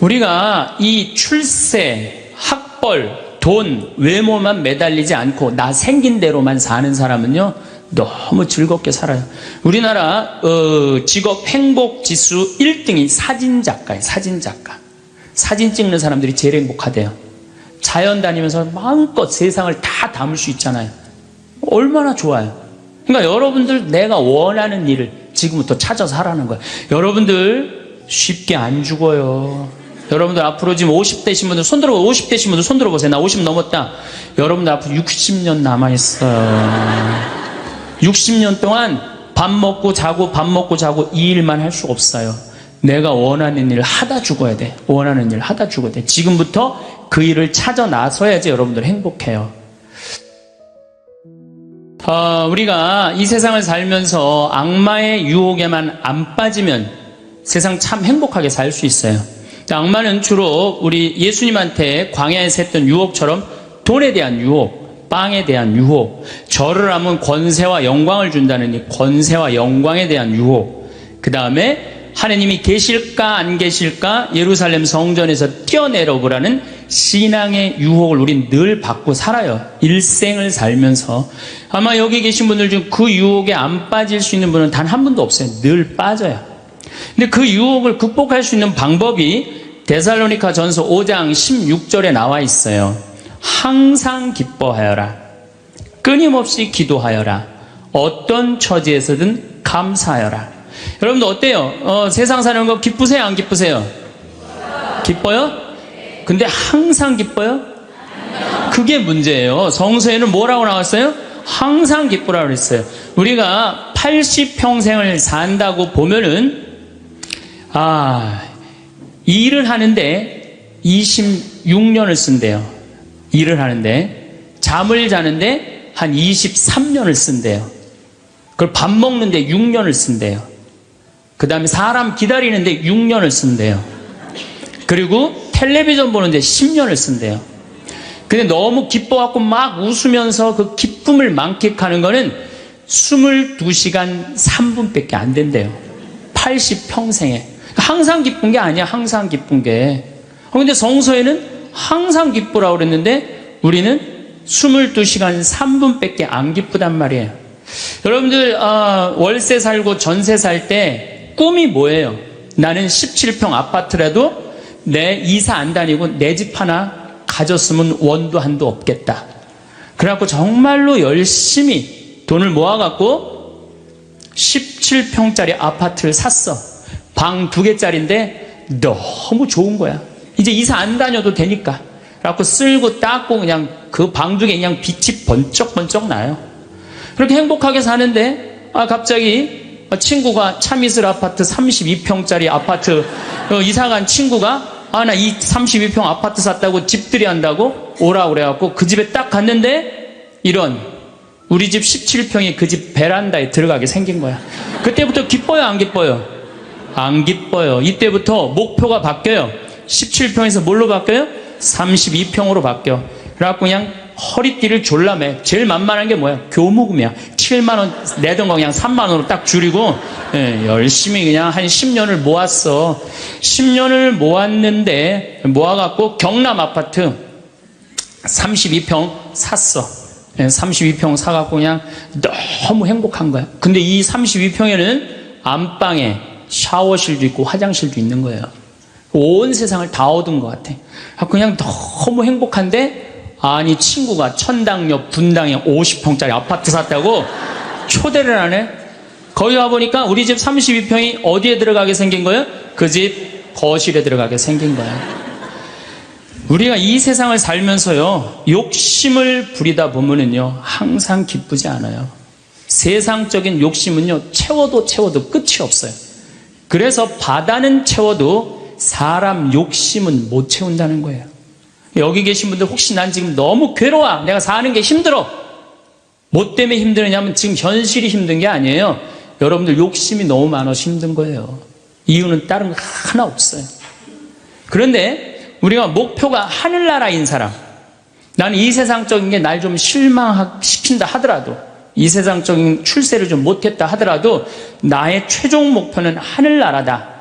우리가 이 출세, 학벌, 돈, 외모만 매달리지 않고 나 생긴 대로만 사는 사람은요, 너무 즐겁게 살아요. 우리나라 직업 행복 지수 1등이 사진작가예요. 사진작가. 사진 찍는 사람들이 제일 행복하대요. 자연 다니면서 마음껏 세상을 다 담을 수 있잖아요. 얼마나 좋아요. 그러니까 여러분들 내가 원하는 일을 지금부터 찾아서 하라는 거예요. 여러분들 쉽게 안 죽어요. 여러분들 앞으로 지금 50대신 분들 손 들어보세요. 50대신 분들 손 들어보세요. 나 50 넘었다. 여러분들 앞으로 60년 남아있어요. 60년 동안 밥 먹고 자고 이 일만 할 수 없어요. 내가 원하는 일을 하다 죽어야 돼. 원하는 일을 하다 죽어야 돼. 지금부터 그 일을 찾아 나서야지 여러분들 행복해요. 우리가 이 세상을 살면서 악마의 유혹에만 안 빠지면 세상 참 행복하게 살 수 있어요. 악마는 주로 우리 예수님한테 광야에서 했던 유혹처럼 돈에 대한 유혹, 빵에 대한 유혹, 절을 하면 권세와 영광을 준다는 이 권세와 영광에 대한 유혹, 그 다음에 하느님이 계실까 안 계실까 예루살렘 성전에서 뛰어내려 보라는 신앙의 유혹을 우린 늘 받고 살아요. 일생을 살면서. 아마 여기 계신 분들 중 그 유혹에 안 빠질 수 있는 분은 단 한 분도 없어요. 늘 빠져요. 근데 그 유혹을 극복할 수 있는 방법이 데살로니가 전서 5장 16절에 나와 있어요. 항상 기뻐하여라. 끊임없이 기도하여라. 어떤 처지에서든 감사하여라. 여러분들 어때요? 세상 사는 거 기쁘세요? 안 기쁘세요? 기뻐요? 근데 항상 기뻐요? 그게 문제예요. 성서에는 뭐라고 나왔어요? 항상 기쁘라고 그랬어요. 우리가 80평생을 산다고 보면은 일을 하는데 26년을 쓴대요. 일을 하는데 잠을 자는데 한 23년을 쓴대요. 그걸 밥 먹는데 6년을 쓴대요. 그 다음에 사람 기다리는데 6년을 쓴대요. 그리고 텔레비전 보는데 10년을 쓴대요. 근데 너무 기뻐갖고 막 웃으면서 그 기쁨을 만끽하는 거는 22시간 3분밖에 안 된대요. 80평생에. 항상 기쁜 게 아니야. 항상 기쁜 게. 근데 성서에는 항상 기쁘라고 그랬는데 우리는 22시간 3분밖에 안 기쁘단 말이에요. 여러분들 월세 살고 전세 살 때 꿈이 뭐예요? 나는 17평 아파트라도 내 이사 안 다니고 내 집 하나 가졌으면 원도 한도 없겠다. 그래갖고 정말로 열심히 돈을 모아갖고 17평짜리 아파트를 샀어. 방 2개짜리인데 너무 좋은 거야. 이제 이사 안 다녀도 되니까. 그래갖고 쓸고 닦고 그냥 그 방 2개 그냥 빛이 번쩍번쩍 나요. 그렇게 행복하게 사는데 갑자기 친구가 참이슬 아파트 32평짜리 아파트 이사간 친구가 나 이 32평 아파트 샀다고 집들이 한다고 오라고 그래갖고 그 집에 딱 갔는데 이런 우리 집 17평이 그 집 베란다에 들어가게 생긴 거야. 그때부터 기뻐요 안 기뻐요? 안 기뻐요. 이때부터 목표가 바뀌어요. 17평에서 뭘로 바뀌어요? 32평으로 바뀌어. 그래갖고 그냥 허리띠를 졸라매. 제일 만만한 게 뭐야? 교무금이야. 7만원 내던 거 그냥 3만원으로 딱 줄이고 열심히 그냥 한 10년을 모았어. 10년을 모았는데 모아갖고 경남 아파트 32평 샀어. 32평 사갖고 그냥 너무 행복한 거야. 근데 이 32평에는 안방에 샤워실도 있고 화장실도 있는 거예요. 온 세상을 다 얻은 것 같아. 그냥 너무 행복한데 아니 친구가 천당역 분당에 50평짜리 아파트 샀다고 초대를 하네. 거기 와보니까 우리 집 32평이 어디에 들어가게 생긴 거예요? 그 집 거실에 들어가게 생긴 거야. 우리가 이 세상을 살면서요 욕심을 부리다 보면은요 항상 기쁘지 않아요. 세상적인 욕심은요 채워도 끝이 없어요. 그래서 바다는 채워도 사람 욕심은 못 채운다는 거예요. 여기 계신 분들 혹시 난 지금 너무 괴로워. 내가 사는 게 힘들어. 뭐 때문에 힘드느냐면 지금 현실이 힘든 게 아니에요. 여러분들 욕심이 너무 많아서 힘든 거예요. 이유는 다른 거 하나 없어요. 그런데 우리가 목표가 하늘나라인 사람, 나는 이 세상적인 게 날 좀 실망시킨다 하더라도 이 세상적인 출세를 좀 못했다 하더라도 나의 최종 목표는 하늘나라다.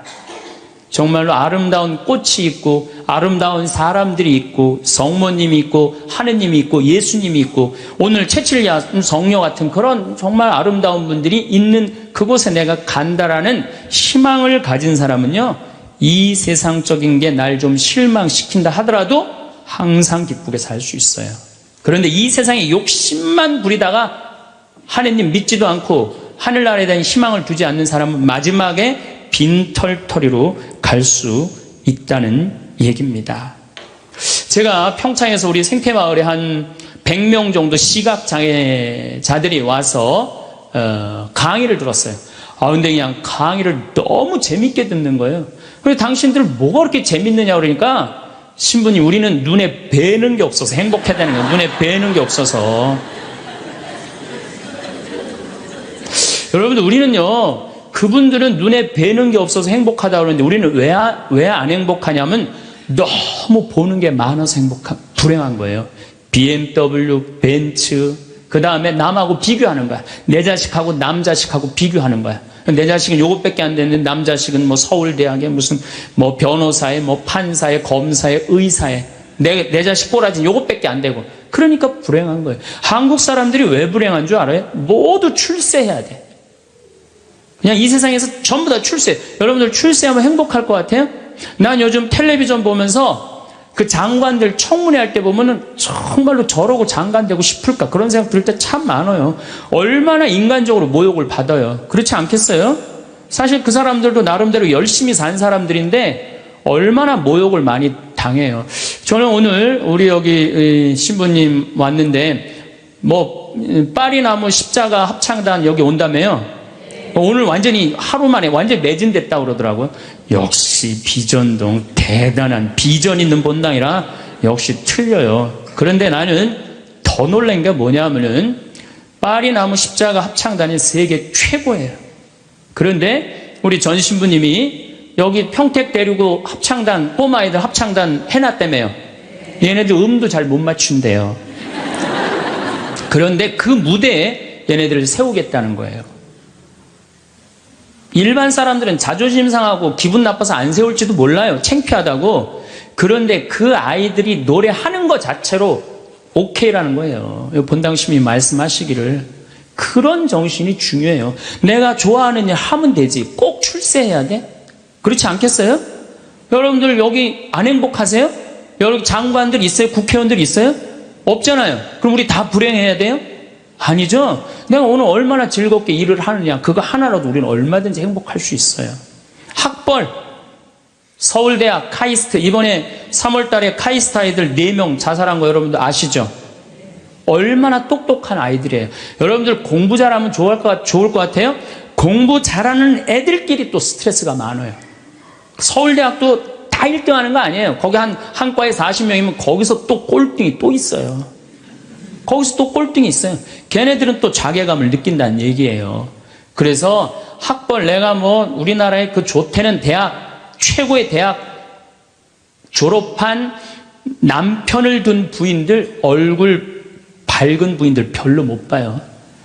정말로 아름다운 꽃이 있고 아름다운 사람들이 있고 성모님이 있고 하느님이 있고 예수님이 있고 오늘 채칠야 성녀 같은 그런 정말 아름다운 분들이 있는 그곳에 내가 간다라는 희망을 가진 사람은요, 이 세상적인 게 날 좀 실망시킨다 하더라도 항상 기쁘게 살 수 있어요. 그런데 이 세상에 욕심만 부리다가 하느님 믿지도 않고 하늘나라에 대한 희망을 두지 않는 사람은 마지막에 빈털터리로 갈 수 있다는 얘기입니다. 제가 평창에서 우리 생태마을에 한 100명 정도 시각장애자들이 와서 강의를 들었어요. 근데 그냥 강의를 너무 재밌게 듣는 거예요. 그래서 당신들 뭐가 그렇게 재밌느냐 그러니까 신부님, 우리는 눈에 뵈는 게 없어서 행복해야 되는 거예요. 눈에 뵈는 게 없어서. 여러분들, 우리는요, 그분들은 눈에 뵈는 게 없어서 행복하다고 그러는데 우리는 왜 안 행복하냐면 너무 보는 게 많아서 불행한 거예요. BMW, 벤츠, 그 다음에 남하고 비교하는 거야. 내 자식하고 남 자식하고 비교하는 거야. 내 자식은 요것밖에 안 됐는데 남 자식은 뭐 서울대학에 무슨 뭐 변호사에 뭐 판사에 검사에 의사에 내 자식 꼬라지는 요것밖에 안 되고, 그러니까 불행한 거예요. 한국 사람들이 왜 불행한 줄 알아요? 모두 출세해야 돼. 그냥 이 세상에서 전부 다 출세. 여러분들 출세하면 행복할 것 같아요? 난 요즘 텔레비전 보면서 그 장관들 청문회 할 때 보면은 정말로 저러고 장관 되고 싶을까 그런 생각 들 때 참 많아요. 얼마나 인간적으로 모욕을 받아요. 그렇지 않겠어요? 사실 그 사람들도 나름대로 열심히 산 사람들인데 얼마나 모욕을 많이 당해요. 저는 오늘 우리 여기 신부님 왔는데 뭐 파리나무 십자가 합창단 여기 온다며요. 오늘 완전히 하루 만에 완전히 매진됐다고 그러더라고요. 역시 비전동 대단한 비전 있는 본당이라 역시 틀려요. 그런데 나는 더 놀란 게 뭐냐면은 파리나무 십자가 합창단이 세계 최고예요. 그런데 우리 전 신부님이 여기 평택 데리고 합창단, 꼬마아이들 합창단 해놨다며요. 얘네들 음도 잘 못 맞춘대요. 그런데 그 무대에 얘네들을 세우겠다는 거예요. 일반 사람들은 자존심 상하고 기분 나빠서 안 세울지도 몰라요. 창피하다고. 그런데 그 아이들이 노래하는 것 자체로 오케이라는 거예요. 본당 시민이 말씀하시기를. 그런 정신이 중요해요. 내가 좋아하는 일 하면 되지. 꼭 출세해야 돼? 그렇지 않겠어요? 여러분들 여기 안 행복하세요? 여기 장관들 있어요? 국회의원들 있어요? 없잖아요. 그럼 우리 다 불행해야 돼요? 아니죠. 내가 오늘 얼마나 즐겁게 일을 하느냐, 그거 하나라도 우리는 얼마든지 행복할 수 있어요. 학벌, 서울대학 카이스트, 이번에 3월 달에 카이스트 아이들 4명 자살한 거 여러분들 아시죠? 얼마나 똑똑한 아이들이에요. 여러분들 공부 잘하면 좋을 것 같아요? 공부 잘하는 애들끼리 또 스트레스가 많아요. 서울대학도 다 1등 하는 거 아니에요. 거기 한 과에 40명이면 거기서 또 꼴등이 또 있어요. 거기서 또 꼴등이 있어요. 걔네들은 또 자괴감을 느낀다는 얘기예요. 그래서 학벌, 내가 뭐 우리나라의 그 좋대는 대학, 최고의 대학 졸업한 남편을 둔 부인들, 얼굴 밝은 부인들 별로 못 봐요.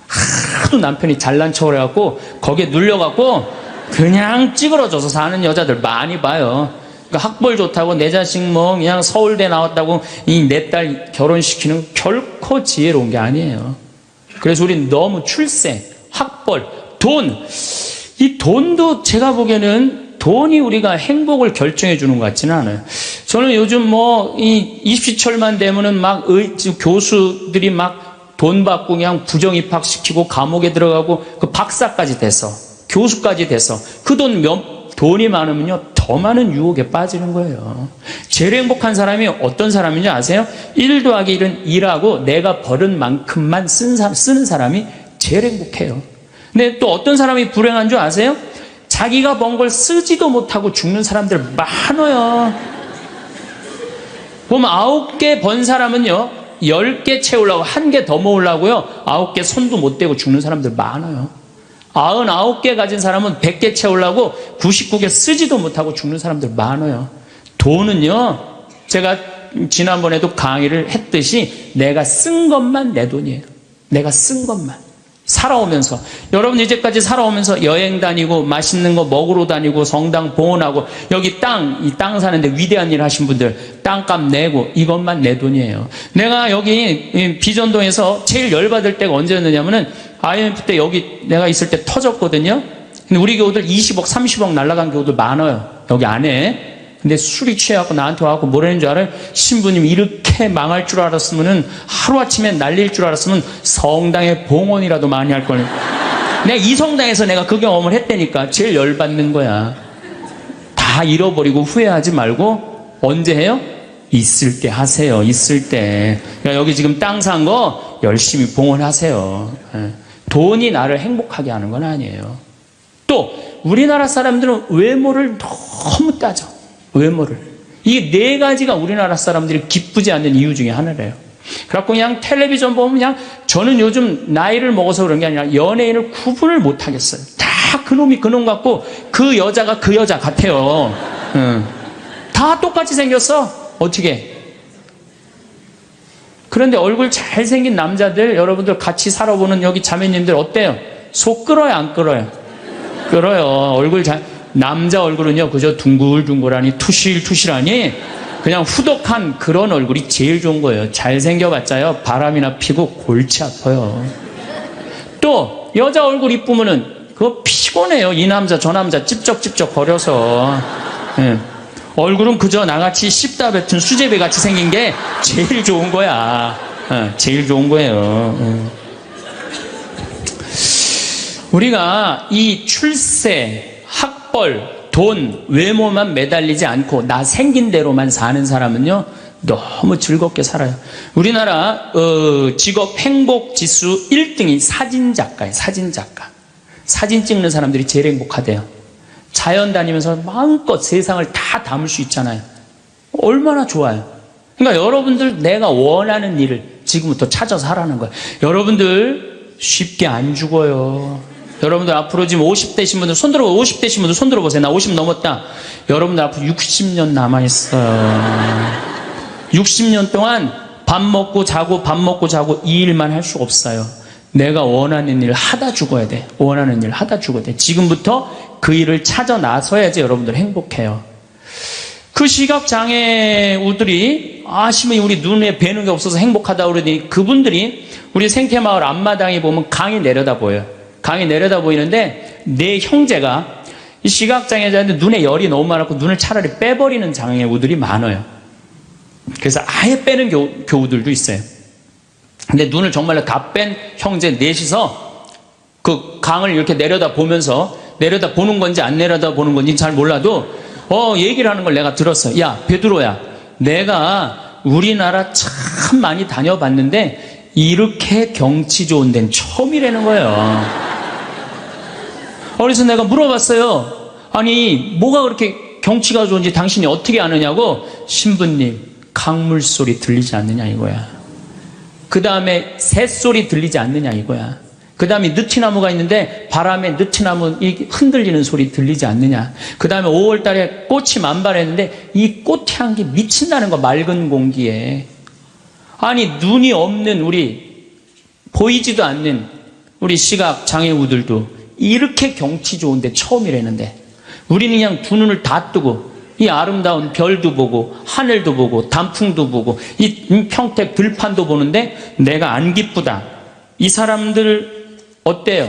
하도 남편이 잘난 척을 해갖고 거기에 눌려갖고 그냥 찌그러져서 사는 여자들 많이 봐요. 그러니까 학벌 좋다고 내 자식 뭐 그냥 서울대 나왔다고 이 내 딸 결혼시키는 결코 지혜로운 게 아니에요. 그래서 우리는 너무 출세, 학벌, 돈, 이 돈도 제가 보기에는 돈이 우리가 행복을 결정해 주는 것 같지는 않아요. 저는 요즘 뭐 이 입시철만 되면은 막 교수들이 막 돈 받고 그냥 부정입학 시키고 감옥에 들어가고 그 박사까지 돼서 교수까지 돼서 그 돈이 많으면요 더 많은 유혹에 빠지는 거예요. 제일 행복한 사람이 어떤 사람인지 아세요? 1 더하기 1은 일하고 내가 버는 만큼만 쓰는 사람이 제일 행복해요. 근데 또 어떤 사람이 불행한 줄 아세요? 자기가 번 걸 쓰지도 못하고 죽는 사람들 많아요. 보면 9개 번 사람은요 10개 채우려고 1개 더 모으려고요 9개 손도 못 대고 죽는 사람들 많아요. 99개 가진 사람은 100개 채우려고 99개 쓰지도 못하고 죽는 사람들 많아요. 돈은요, 제가 지난번에도 강의를 했듯이 내가 쓴 것만 내 돈이에요. 내가 쓴 것만. 살아오면서. 여러분 이제까지 살아오면서 여행 다니고 맛있는 거 먹으러 다니고 성당 봉헌하고 여기 이 땅 사는데 위대한 일 하신 분들 땅값 내고 이것만 내 돈이에요. 내가 여기 비전동에서 제일 열받을 때가 언제였느냐면은 IMF 때 여기 내가 있을 때 터졌거든요. 근데 우리 교우들 20억 30억 날라간 교우들 많아요. 여기 안에. 근데 술이 취해갖고 나한테 와갖고 뭐라는 줄 알아요? 신부님 이렇게 망할 줄 알았으면은 하루아침에 날릴 줄 알았으면 성당에 봉헌이라도 많이 할 걸. 내가 이 성당에서 내가 그 경험을 했다니까. 제일 열받는 거야. 다 잃어버리고 후회하지 말고 언제 해요? 있을 때 하세요. 있을 때. 그러니까 여기 지금 땅 산 거 열심히 봉헌하세요. 돈이 나를 행복하게 하는 건 아니에요. 또 우리나라 사람들은 외모를 너무 따져. 외모를. 이 네 가지가 우리나라 사람들이 기쁘지 않는 이유 중에 하나래요. 그래갖고 그냥 텔레비전 보면 그냥 저는 요즘 나이를 먹어서 그런 게 아니라 연예인을 구분을 못 하겠어요. 다 그놈이 그놈 같고 그 여자가 그 여자 같아요. 다 똑같이 생겼어. 어떻게? 그런데 얼굴 잘생긴 남자들 여러분들 같이 살아보는 여기 자매님들 어때요? 속 끓어요 안 끓어요? 끓어요. 얼굴 남자 얼굴은요 그저 둥글둥글하니 투실투실하니 그냥 후덕한 그런 얼굴이 제일 좋은 거예요. 잘생겨봤자요 바람이나 피고 골치 아파요. 또 여자 얼굴 이쁘면은 그거 피곤해요. 이 남자 저 남자 찝쩍찝쩍 거려서. 얼굴은 그저 나같이 씹다 뱉은 수제비 같이 생긴 게 제일 좋은 거야. 제일 좋은 거예요. 우리가 이 출세, 학벌, 돈, 외모만 매달리지 않고 나 생긴 대로만 사는 사람은요 너무 즐겁게 살아요. 우리나라 직업 행복 지수 1등이 사진작가예요. 사진작가. 사진 찍는 사람들이 제일 행복하대요. 자연 다니면서 마음껏 세상을 다 담을 수 있잖아요. 얼마나 좋아요. 그러니까 여러분들 내가 원하는 일을 지금부터 찾아서 하라는 거예요. 여러분들 쉽게 안 죽어요. 여러분들 앞으로 지금 50대신 분들 손 들어보세요. 50대신 분들 손 들어보세요. 나 50 넘었다. 여러분들 앞으로 60년 남아있어요. 60년 동안 밥 먹고 자고 밥 먹고 자고 이 일만 할 수 없어요. 내가 원하는 일을 하다 죽어야 돼. 원하는 일을 하다 죽어야 돼. 지금부터 그 일을 찾아 나서야지 여러분들 행복해요. 그 시각장애우들이 아시면 우리 눈에 뵈는 게 없어서 행복하다고 그러더니 그분들이 우리 생태마을 앞마당에 보면 강이 내려다 보여요. 강이 내려다 보이는데 내 형제가 이 시각장애자인데 눈에 열이 너무 많았고 눈을 차라리 빼버리는 장애우들이 많아요. 그래서 아예 빼는 교우들도 있어요. 근데 눈을 정말로 다 뺀 형제 넷이서 그 강을 이렇게 내려다 보면서 내려다 보는 건지 안 내려다 보는 건지 잘 몰라도 얘기를 하는 걸 내가 들었어. 야 베드로야, 내가 우리나라 참 많이 다녀봤는데 이렇게 경치 좋은 데는 처음이라는 거예요. 그래서 내가 물어봤어요. 아니 뭐가 그렇게 경치가 좋은지 당신이 어떻게 아느냐고. 신부님 강물 소리 들리지 않느냐 이거야. 그 다음에 새소리 들리지 않느냐 이거야. 그 다음에 느티나무가 있는데 바람에 느티나무 흔들리는 소리 들리지 않느냐. 그 다음에 5월달에 꽃이 만발했는데 이 꽃 향기 미친다는 거. 맑은 공기에. 아니 눈이 없는 우리 보이지도 않는 우리 시각장애우들도 이렇게 경치 좋은데 처음이라는데 우리는 그냥 두 눈을 다 뜨고 이 아름다운 별도 보고 하늘도 보고 단풍도 보고 이 평택 들판도 보는데 내가 안 기쁘다. 이 사람들 어때요?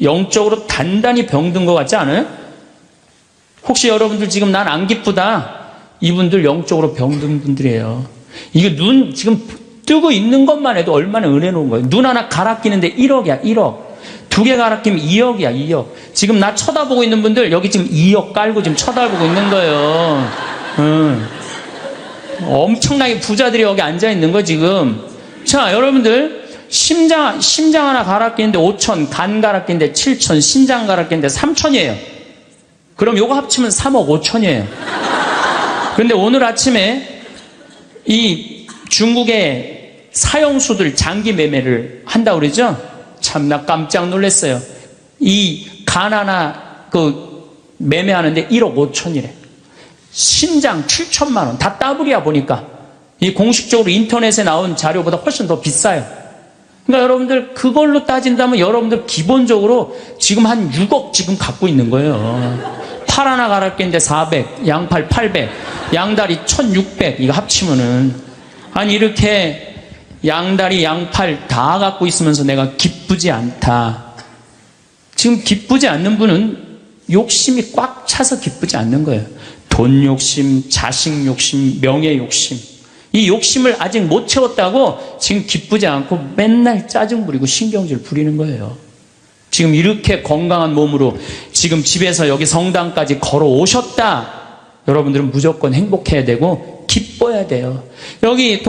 영적으로 단단히 병든 것 같지 않아요? 혹시 여러분들 지금 난 안 기쁘다. 이분들 영적으로 병든 분들이에요. 이게 눈 지금 뜨고 있는 것만 해도 얼마나 은혜로운 거예요. 눈 하나 갈아 끼는데 1억이야 1억. 두 개 갈아 끼면 2억이야 2억. 지금 나 쳐다보고 있는 분들 여기 지금 2억 깔고 지금 쳐다보고 있는 거예요. 엄청나게 부자들이 여기 앉아 있는 거 지금. 자 여러분들 심장 하나 갈아 끼는데 5천, 간 갈아 끼는데 7천, 신장 갈아 끼는데 3천이에요. 그럼 요거 합치면 3억 5천이에요. 그런데 오늘 아침에 이 중국의 사형수들 장기 매매를 한다고 그러죠? 참 나 깜짝 놀랐어요. 이 간 하나 매매하는데 1억 5천이래. 신장 7천만 원. 다 따블이야 보니까. 이 공식적으로 인터넷에 나온 자료보다 훨씬 더 비싸요. 그러니까 여러분들 그걸로 따진다면 여러분들 기본적으로 지금 한 6억 지금 갖고 있는 거예요. 팔 하나 갈았겠는데 400, 양팔 800, 양다리 1600 이거 합치면은 아니 이렇게 양다리 양팔 다 갖고 있으면서 내가 기쁘지 않다. 지금 기쁘지 않는 분은 욕심이 꽉 차서 기쁘지 않는 거예요. 돈 욕심, 자식 욕심, 명예 욕심. 이 욕심을 아직 못 채웠다고 지금 기쁘지 않고 맨날 짜증 부리고 신경질 부리는 거예요. 지금 이렇게 건강한 몸으로 지금 집에서 여기 성당까지 걸어오셨다. 여러분들은 무조건 행복해야 되고 기뻐야 돼요. 여기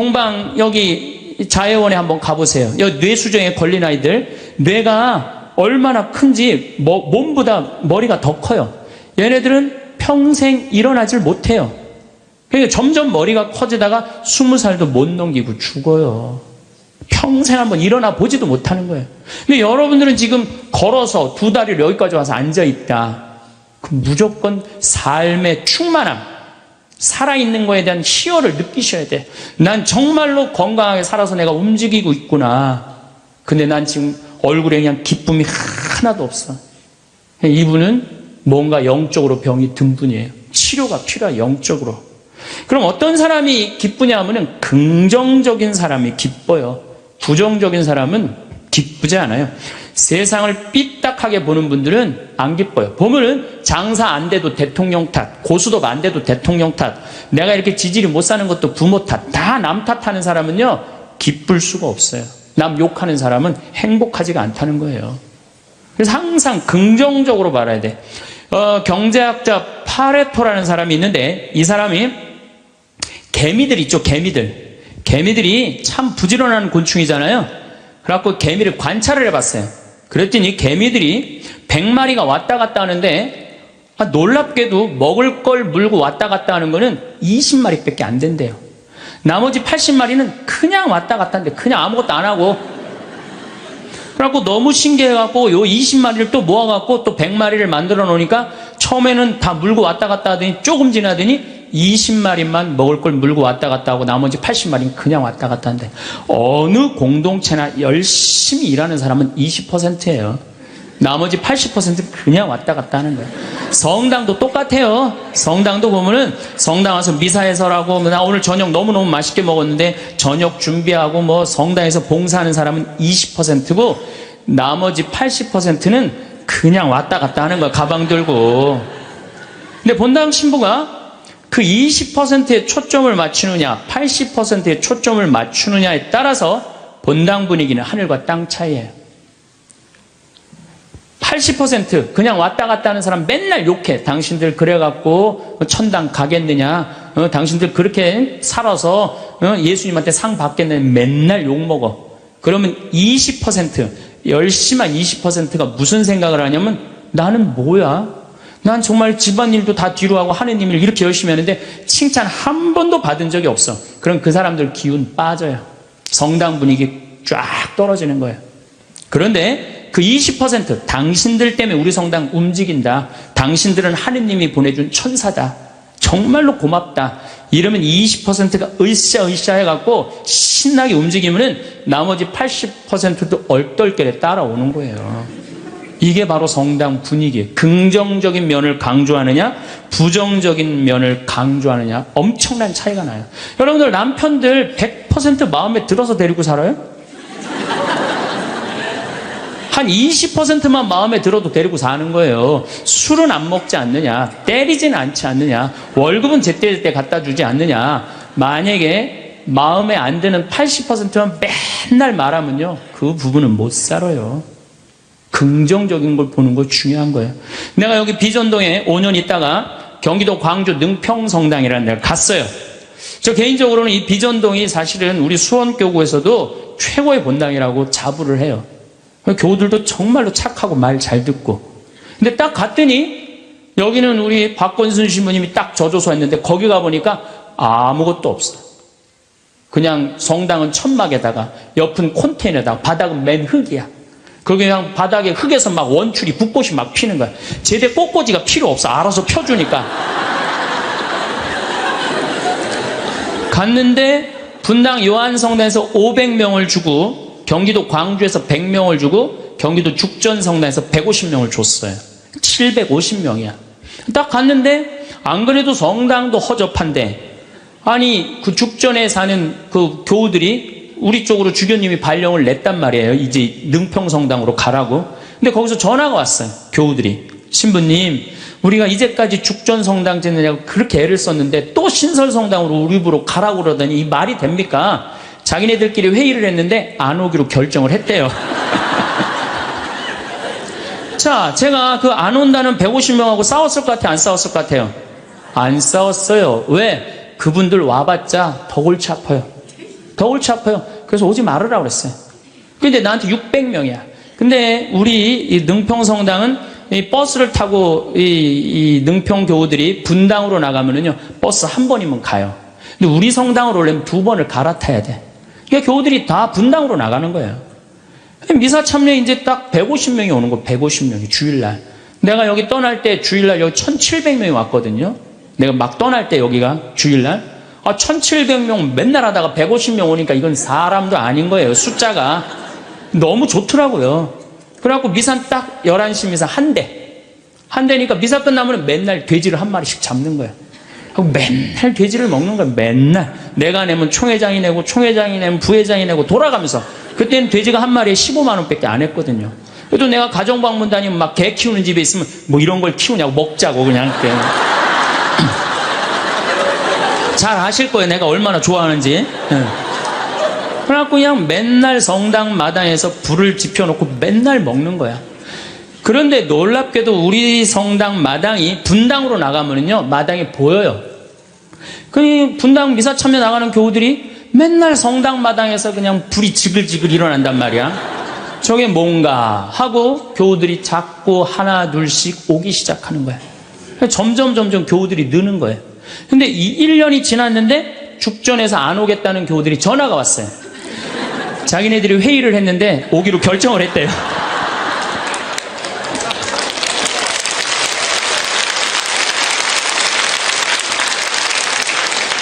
여기 자해원에 한번 가보세요. 여기 뇌수정에 걸린 아이들 뇌가 얼마나 큰지 몸보다 머리가 더 커요. 얘네들은 평생 일어나질 못해요. 그러니까 점점 머리가 커지다가 20살도 못 넘기고 죽어요. 평생 한번 일어나 보지도 못하는 거예요. 근데 여러분들은 지금 걸어서 2다리를 여기까지 와서 앉아있다. 그럼 무조건 삶의 충만함, 살아있는 거에 대한 희열을 느끼셔야 돼. 난 정말로 건강하게 살아서 내가 움직이고 있구나. 근데 난 지금 얼굴에 그냥 기쁨이 하나도 없어. 이분은 뭔가 영적으로 병이 든 분이에요. 치료가 필요해, 영적으로. 그럼 어떤 사람이 기쁘냐 하면은 긍정적인 사람이 기뻐요. 부정적인 사람은 기쁘지 않아요. 세상을 삐딱하게 보는 분들은 안 기뻐요. 보면은 장사 안 돼도 대통령 탓, 고수도 안 돼도 대통령 탓, 내가 이렇게 지질이 못 사는 것도 부모 탓, 다 남 탓하는 사람은요 기쁠 수가 없어요. 남 욕하는 사람은 행복하지가 않다는 거예요. 그래서 항상 긍정적으로 말해야 돼. 경제학자 파레토라는 사람이 있는데 이 사람이 개미들 있죠, 개미들. 개미들이 참 부지런한 곤충이잖아요. 그래갖고 개미를 관찰을 해봤어요. 그랬더니 개미들이 100마리가 왔다 갔다 하는데 놀랍게도 먹을 걸 물고 왔다 갔다 하는 거는 20마리밖에 안 된대요. 나머지 80마리는 그냥 왔다 갔다 하는데 그냥 아무것도 안 하고 그래갖고 너무 신기해갖고 요 20마리를 또 모아갖고 또 100마리를 만들어 놓으니까 처음에는 다 물고 왔다 갔다 하더니 조금 지나더니 20마리만 먹을 걸 물고 왔다 갔다 하고 나머지 80마리는 그냥 왔다 갔다 하는데 어느 공동체나 열심히 일하는 사람은 20%예요. 나머지 80%는 그냥 왔다 갔다 하는 거예요. 성당도 똑같아요. 성당도 보면은 성당 와서 미사해설하고 나 오늘 저녁 너무너무 맛있게 먹었는데 저녁 준비하고 뭐 성당에서 봉사하는 사람은 20%고 나머지 80%는 그냥 왔다 갔다 하는 거야. 가방 들고. 근데 본당 신부가 그 20%에 초점을 맞추느냐 80%에 초점을 맞추느냐에 따라서 본당 분위기는 하늘과 땅 차이예요. 80% 그냥 왔다 갔다 하는 사람 맨날 욕해. 당신들 그래갖고 천당 가겠느냐, 당신들 그렇게 살아서 예수님한테 상 받겠느냐, 맨날 욕먹어. 그러면 20% 열심한 20%가 무슨 생각을 하냐면 나는 뭐야? 난 정말 집안일도 다 뒤로 하고 하느님 일 이렇게 열심히 하는데 칭찬 한 번도 받은 적이 없어. 그럼 그 사람들 기운 빠져요. 성당 분위기 쫙 떨어지는 거예요. 그런데 그 20% 당신들 때문에 우리 성당 움직인다. 당신들은 하느님이 보내준 천사다. 정말로 고맙다. 이러면 20%가 으쌰으쌰 해갖고 신나게 움직이면은 나머지 80%도 얼떨결에 따라오는 거예요. 이게 바로 성당 분위기예요. 긍정적인 면을 강조하느냐 부정적인 면을 강조하느냐 엄청난 차이가 나요. 여러분들 남편들 100% 마음에 들어서 데리고 살아요? 한 20%만 마음에 들어도 데리고 사는 거예요. 술은 안 먹지 않느냐, 때리지는 않지 않느냐, 월급은 제때제때 갖다 주지 않느냐. 만약에 마음에 안 드는 80%만 맨날 말하면요 그 부분은 못 살아요. 긍정적인 걸 보는 거 중요한 거예요. 내가 여기 비전동에 5년 있다가 경기도 광주 능평성당이라는 데를 갔어요. 저 개인적으로는 이 비전동이 사실은 우리 수원교구에서도 최고의 본당이라고 자부를 해요. 교우들도 정말로 착하고 말 잘 듣고. 근데 딱 갔더니 여기는 우리 박건순 신부님이 딱 저조소 했는데 거기 가보니까 아무것도 없어. 그냥 성당은 천막에다가 옆은 콘테이너에다가 바닥은 맨 흙이야. 그게 그냥 바닥에 흙에서 막 원추리 붓꽃이 막 피는 거야. 제대 꽃꽂이가 필요 없어. 알아서 펴주니까. 갔는데 분당 요한성당에서 500명을 주고 경기도 광주에서 100명을 주고 경기도 죽전성당에서 150명을 줬어요. 750명이야. 딱 갔는데 안 그래도 성당도 허접한데 아니 그 죽전에 사는 그 교우들이 우리 쪽으로 주교님이 발령을 냈단 말이에요. 이제 능평성당으로 가라고. 근데 거기서 전화가 왔어요. 교우들이. 신부님, 우리가 이제까지 죽전성당 짓느냐고 그렇게 애를 썼는데 또 신설성당으로 우리 집으로 가라고 그러더니 이 말이 됩니까? 자기네들끼리 회의를 했는데 안 오기로 결정을 했대요. 자, 제가 그 안 온다는 150명하고 싸웠을 것 같아요? 안 싸웠을 것 같아요? 안 싸웠어요. 왜? 그분들 와봤자 더 골치 아파요. 더 골치 아파요. 그래서 오지 말으라고 그랬어요. 근데 나한테 600명이야. 근데 우리 이 능평성당은 이 버스를 타고 이 능평 교우들이 분당으로 나가면은요, 버스 한 번이면 가요. 근데 우리 성당으로 오려면 2번을 갈아타야 돼. 그러니까 교우들이 다 분당으로 나가는 거예요. 미사 참여에 이제 딱 150명이 오는 거, 150명이 주일날. 내가 여기 떠날 때 주일날 여기 1700명이 왔거든요. 내가 막 떠날 때 여기가 주일날. 1700명 맨날 하다가 150명 오니까 이건 사람도 아닌 거예요. 숫자가. 너무 좋더라고요. 그래갖고 미사 딱 11시 미사 한 대. 한 대니까 미사 끝나면 맨날 돼지를 한 마리씩 잡는 거예요. 하고 맨날 돼지를 먹는 거예요. 맨날. 내가 내면 총회장이 내고, 총회장이 내면 부회장이 내고 돌아가면서. 그때는 돼지가 한 마리에 15만 원밖에 안 했거든요. 그래도 내가 가정방문 다니면 막 개 키우는 집에 있으면 뭐 이런 걸 키우냐고 먹자고 그냥. 잘 아실 거예요. 내가 얼마나 좋아하는지. 그래갖고 그냥 맨날 성당 마당에서 불을 지펴놓고 맨날 먹는 거야. 그런데 놀랍게도 우리 성당 마당이 분당으로 나가면은요, 마당이 보여요. 그 분당 미사 참여 나가는 교우들이 맨날 성당 마당에서 그냥 불이 지글지글 일어난단 말이야. 저게 뭔가 하고 교우들이 자꾸 하나 둘씩 오기 시작하는 거야. 점점 교우들이 느는 거예요. 근데 이 1년이 지났는데 죽전에서 안 오겠다는 교우들이 전화가 왔어요. 자기네들이 회의를 했는데 오기로 결정을 했대요.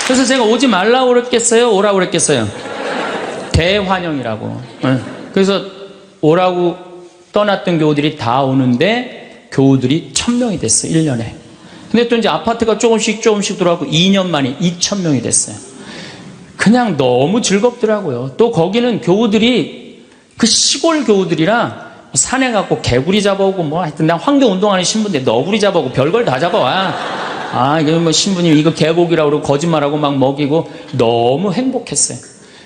그래서 제가 오지 말라고 그랬겠어요? 오라고 그랬겠어요? 대환영이라고. 그래서 오라고 떠났던 교우들이 다 오는데 교우들이 1000명이 됐어요. 1년에. 근데 또 이제 아파트가 조금씩 들어가고 2년 만에 2000명이 됐어요. 그냥 너무 즐겁더라고요. 또 거기는 교우들이 그 시골 교우들이라 산에 가고 개구리 잡아오고 뭐 하여튼 난 환경운동하는 신부인데 너구리 잡아오고 별걸 다 잡아와. 이거 뭐 신부님 이거 개고기라고 그러고 거짓말하고 막 먹이고 너무 행복했어요.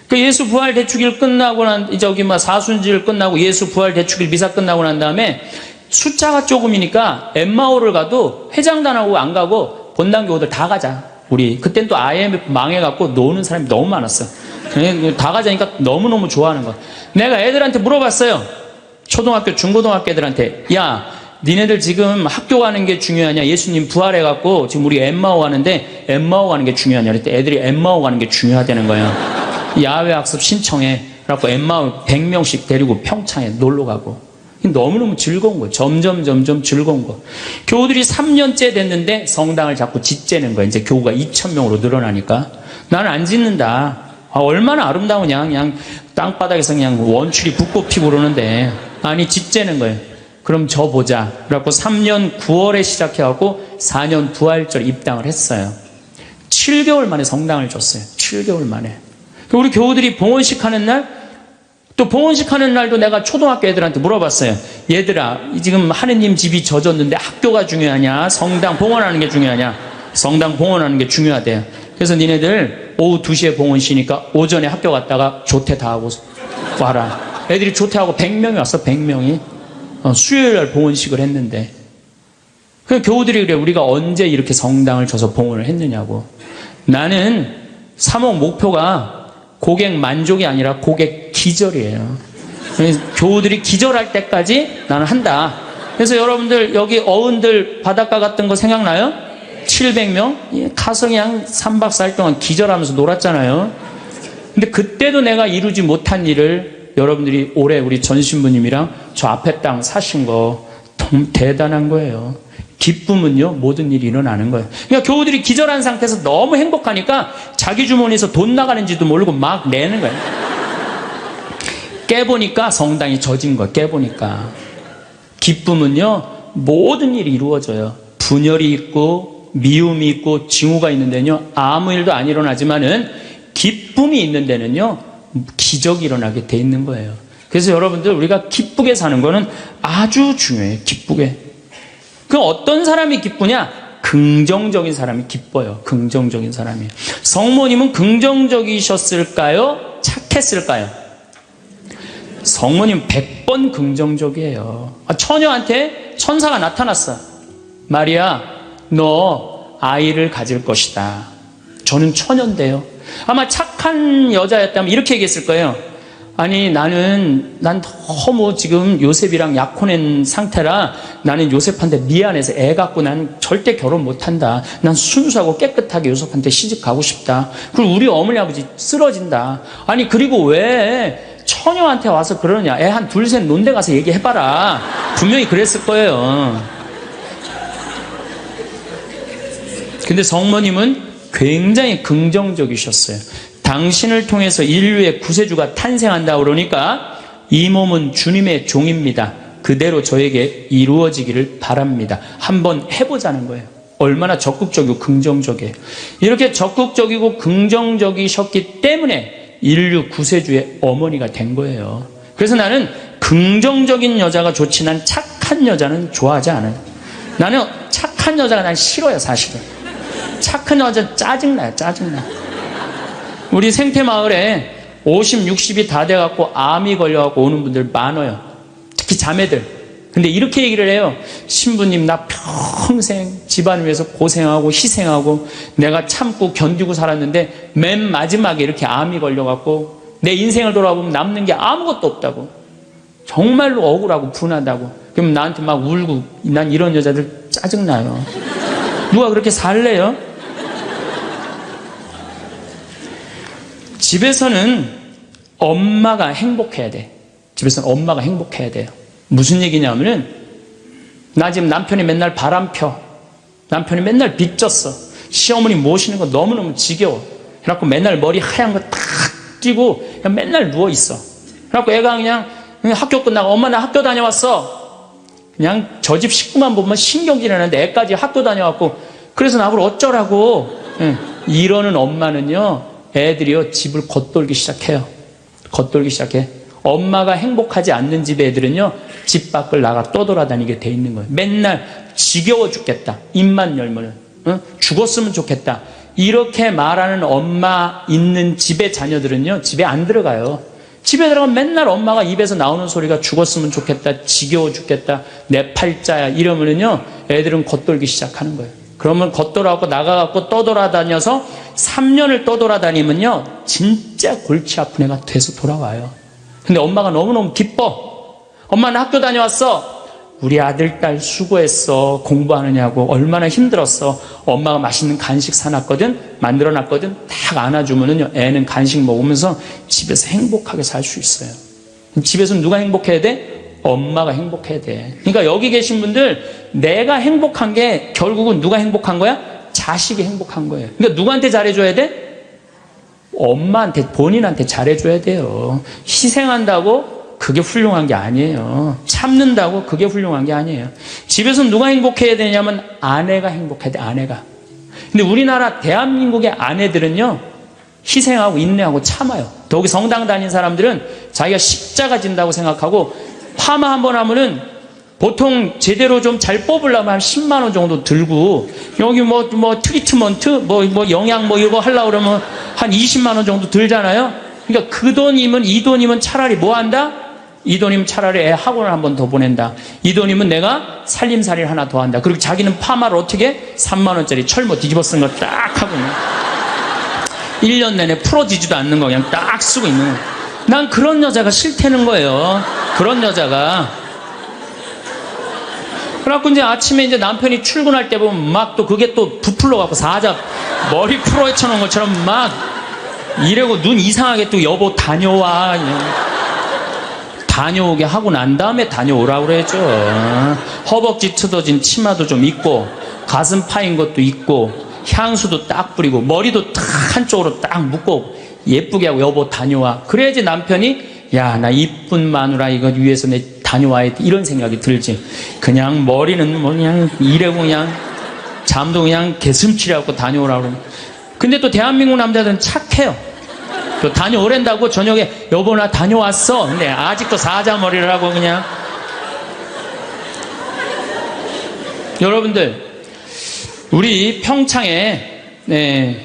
그 예수 부활 대축일 끝나고 저기 뭐 사순절 끝나고 예수 부활 대축일 미사 끝나고 난 다음에 숫자가 조금이니까 엠마오를 가도 회장단하고 안 가고 본당 교우들 다 가자. 우리 그땐 또 IMF 망해갖고 노는 사람이 너무 많았어. 다 가자니까 너무너무 좋아하는 거야. 내가 애들한테 물어봤어요. 초등학교, 중고등학교 애들한테 야, 니네들 지금 학교 가는 게 중요하냐? 예수님 부활해갖고 지금 우리 엠마오 가는데 엠마오 가는 게 중요하냐? 그랬더니 애들이 엠마오 가는 게 중요하다는 거야. 야외 학습 신청해. 그래갖고 엠마오 100명씩 데리고 평창에 놀러 가고. 너무너무 즐거운 거예요. 점점 즐거운 거. 교우들이 3년째 됐는데 성당을 자꾸 짓재는 거예요. 이제 교우가 2000명으로 늘어나니까. 나는 안 짓는다. 얼마나 아름다우냐. 그냥 땅바닥에서 그냥 원추리 붓고 피고 그러는데. 아니, 짓재는 거예요. 그럼 저 보자. 그래갖고 3년 9월에 시작해갖고 4년 부활절 입당을 했어요. 7개월 만에 성당을 줬어요. 7개월 만에. 우리 교우들이 봉헌식 하는 날, 또 봉헌식 하는 날도 내가 초등학교 애들한테 물어봤어요. 얘들아, 지금 하느님 집이 젖었는데 학교가 중요하냐? 성당 봉헌하는 게 중요하냐? 성당 봉헌하는 게 중요하대요. 그래서 니네들 오후 2시에 봉헌 쉬니까 오전에 학교 갔다가 조퇴 다 하고 와라. 애들이 조퇴하고 100명이 왔어. 100명이. 수요일날 봉헌식을 했는데. 그 교우들이 그래. 우리가 언제 이렇게 성당을 줘서 봉헌을 했느냐고. 나는 사목 목표가 고객 만족이 아니라 고객 기절이에요. 교우들이 기절할 때까지 나는 한다. 그래서 여러분들 여기 어른들 바닷가 갔던 거 생각나요? 700명? 가서 그냥 3박 4일 동안 기절하면서 놀았잖아요. 근데 그때도 내가 이루지 못한 일을 여러분들이 올해 우리 전 신부님이랑 저 앞에 땅 사신 거 너무 대단한 거예요. 기쁨은요, 모든 일이 일어나는 거예요. 그러니까 교우들이 기절한 상태에서 너무 행복하니까 자기 주머니에서 돈 나가는지도 모르고 막 내는 거예요. 깨보니까 성당이 젖은 거야. 깨보니까. 기쁨은요, 모든 일이 이루어져요. 분열이 있고 미움이 있고 징후가 있는 데는요, 아무 일도 안 일어나지만은 기쁨이 있는 데는요, 기적이 일어나게 돼 있는 거예요. 그래서 여러분들, 우리가 기쁘게 사는 거는 아주 중요해요. 기쁘게. 그 어떤 사람이 기쁘냐? 긍정적인 사람이 기뻐요. 긍정적인 사람이. 성모님은 긍정적이셨을까요? 착했을까요? 성모님 100번 긍정적이에요. 처녀한테 천사가 나타났어. 마리아, 너 아이를 가질 것이다. 저는 처녀인데요. 아마 착한 여자였다면 이렇게 얘기했을 거예요. 아니, 난 너무 지금 요셉이랑 약혼한 상태라 나는 요셉한테 미안해서 애 갖고 난 절대 결혼 못한다. 난 순수하고 깨끗하게 요셉한테 시집 가고 싶다. 그리고 우리 어머니 아버지 쓰러진다. 아니, 그리고 왜 처녀한테 와서 그러냐. 애 한 둘 셋 논데 가서 얘기해봐라. 분명히 그랬을 거예요. 근데 성모님은 굉장히 긍정적이셨어요. 당신을 통해서 인류의 구세주가 탄생한다 그러니까 이 몸은 주님의 종입니다. 그대로 저에게 이루어지기를 바랍니다. 한번 해보자는 거예요. 얼마나 적극적이고 긍정적이에요. 이렇게 적극적이고 긍정적이셨기 때문에 인류 구세주의 어머니가 된 거예요. 그래서 나는 긍정적인 여자가 좋지, 난 착한 여자는 좋아하지 않아요. 나는 착한 여자가 난 싫어요, 사실은. 착한 여자 짜증나요, 짜증나. 우리 생태마을에 50, 60이 다 돼갖고 암이 걸려갖고 오는 분들 많아요. 특히 자매들. 근데 이렇게 얘기를 해요. 신부님, 나 평생 집안 위해서 고생하고 희생하고 내가 참고 견디고 살았는데 맨 마지막에 이렇게 암이 걸려갖고 내 인생을 돌아보면 남는 게 아무것도 없다고. 정말로 억울하고 분하다고. 그럼 나한테 막 울고, 난 이런 여자들 짜증나요. 누가 그렇게 살래요? 집에서는 엄마가 행복해야 돼. 집에서는 엄마가 행복해야 돼요. 무슨 얘기냐면은, 나 지금 남편이 맨날 바람 펴. 남편이 맨날 빚졌어. 시어머니 모시는 거 너무너무 지겨워. 그래갖고 맨날 머리 하얀 거 탁 띄고 그냥 맨날 누워있어. 그래갖고 애가 그냥 학교 끝나고 엄마 나 학교 다녀왔어. 그냥 저 집 식구만 보면 신경질이 나는데 애까지 학교 다녀왔고 그래서 나보고 어쩌라고. 이러는 엄마는요, 애들이요, 집을 겉돌기 시작해요. 겉돌기 시작해. 엄마가 행복하지 않는 집 애들은요, 집 밖을 나가 떠돌아다니게 돼 있는 거예요. 맨날 지겨워 죽겠다. 입만 열면은. 죽었으면 좋겠다. 이렇게 말하는 엄마 있는 집의 자녀들은요, 집에 안 들어가요. 집에 들어가면 맨날 엄마가 입에서 나오는 소리가 죽었으면 좋겠다, 지겨워 죽겠다, 내 팔자야, 이러면은요, 애들은 겉돌기 시작하는 거예요. 그러면 겉돌아갖고 나가갖고 떠돌아다녀서 3년을 떠돌아다니면요, 진짜 골치 아픈 애가 돼서 돌아와요. 근데 엄마가 너무너무 기뻐. 엄마는 학교 다녀왔어. 우리 아들, 딸 수고했어. 공부하느냐고 얼마나 힘들었어. 엄마가 맛있는 간식 사놨거든, 만들어놨거든. 딱 안아주면은요, 애는 간식 먹으면서 집에서 행복하게 살 수 있어요. 집에서 누가 행복해야 돼? 엄마가 행복해야 돼. 그러니까 여기 계신 분들, 내가 행복한 게 결국은 누가 행복한 거야? 자식이 행복한 거예요. 그러니까 누구한테 잘해줘야 돼? 엄마한테, 본인한테 잘해줘야 돼요. 희생한다고 그게 훌륭한 게 아니에요. 참는다고 그게 훌륭한 게 아니에요. 집에서 누가 행복해야 되냐면 아내가 행복해야 돼, 아내가. 근데 우리나라 대한민국의 아내들은요, 희생하고 인내하고 참아요. 더욱이 성당 다닌 사람들은 자기가 십자가 진다고 생각하고 파마 한번 하면은 보통 제대로 좀 잘 뽑으려면 한 10만 원 정도 들고, 여기 뭐 트리트먼트, 뭐 영양 뭐 이거 하려고 그러면 한 20만 원 정도 들잖아요. 그러니까 그 돈이면, 이 돈이면 차라리 뭐 한다? 이 돈이면 차라리 애 학원을 한 번 더 보낸다. 이 돈이면 내가 살림살이를 하나 더 한다. 그리고 자기는 파마를 어떻게? 3만 원짜리 철모 뒤집어 쓴 거 딱 하고 1년 내내 풀어지지도 않는 거 그냥 딱 쓰고 있는 거예요. 난 그런 여자가 싫다는 거예요. 그런 여자가. 그래갖고 이제 아침에 이제 남편이 출근할 때 보면 막 또 그게 또 부풀러 갖고 사자 머리 풀어 헤쳐놓은 것처럼 막 이래고 눈 이상하게 또 여보 다녀와. 다녀오게 하고 난 다음에 다녀오라고 그랬죠. 허벅지 트어진 치마도 좀 입고 가슴 파인 것도 입고 향수도 딱 뿌리고 머리도 딱 한쪽으로 딱 묶고 예쁘게 하고 여보 다녀와. 그래야지 남편이 야, 나 이쁜 마누라 이거 위해서 내 다녀와야 돼. 이런 생각이 들지. 그냥 머리는 뭐 그냥 이래고 그냥 잠도 그냥 개슴치려고 다녀오라고 그러면. 근데 또 대한민국 남자들은 착해요. 또 다녀오랜다고 저녁에 여보 나 다녀왔어. 근데 아직도 사자머리를 하고 그냥. 여러분들, 우리 평창에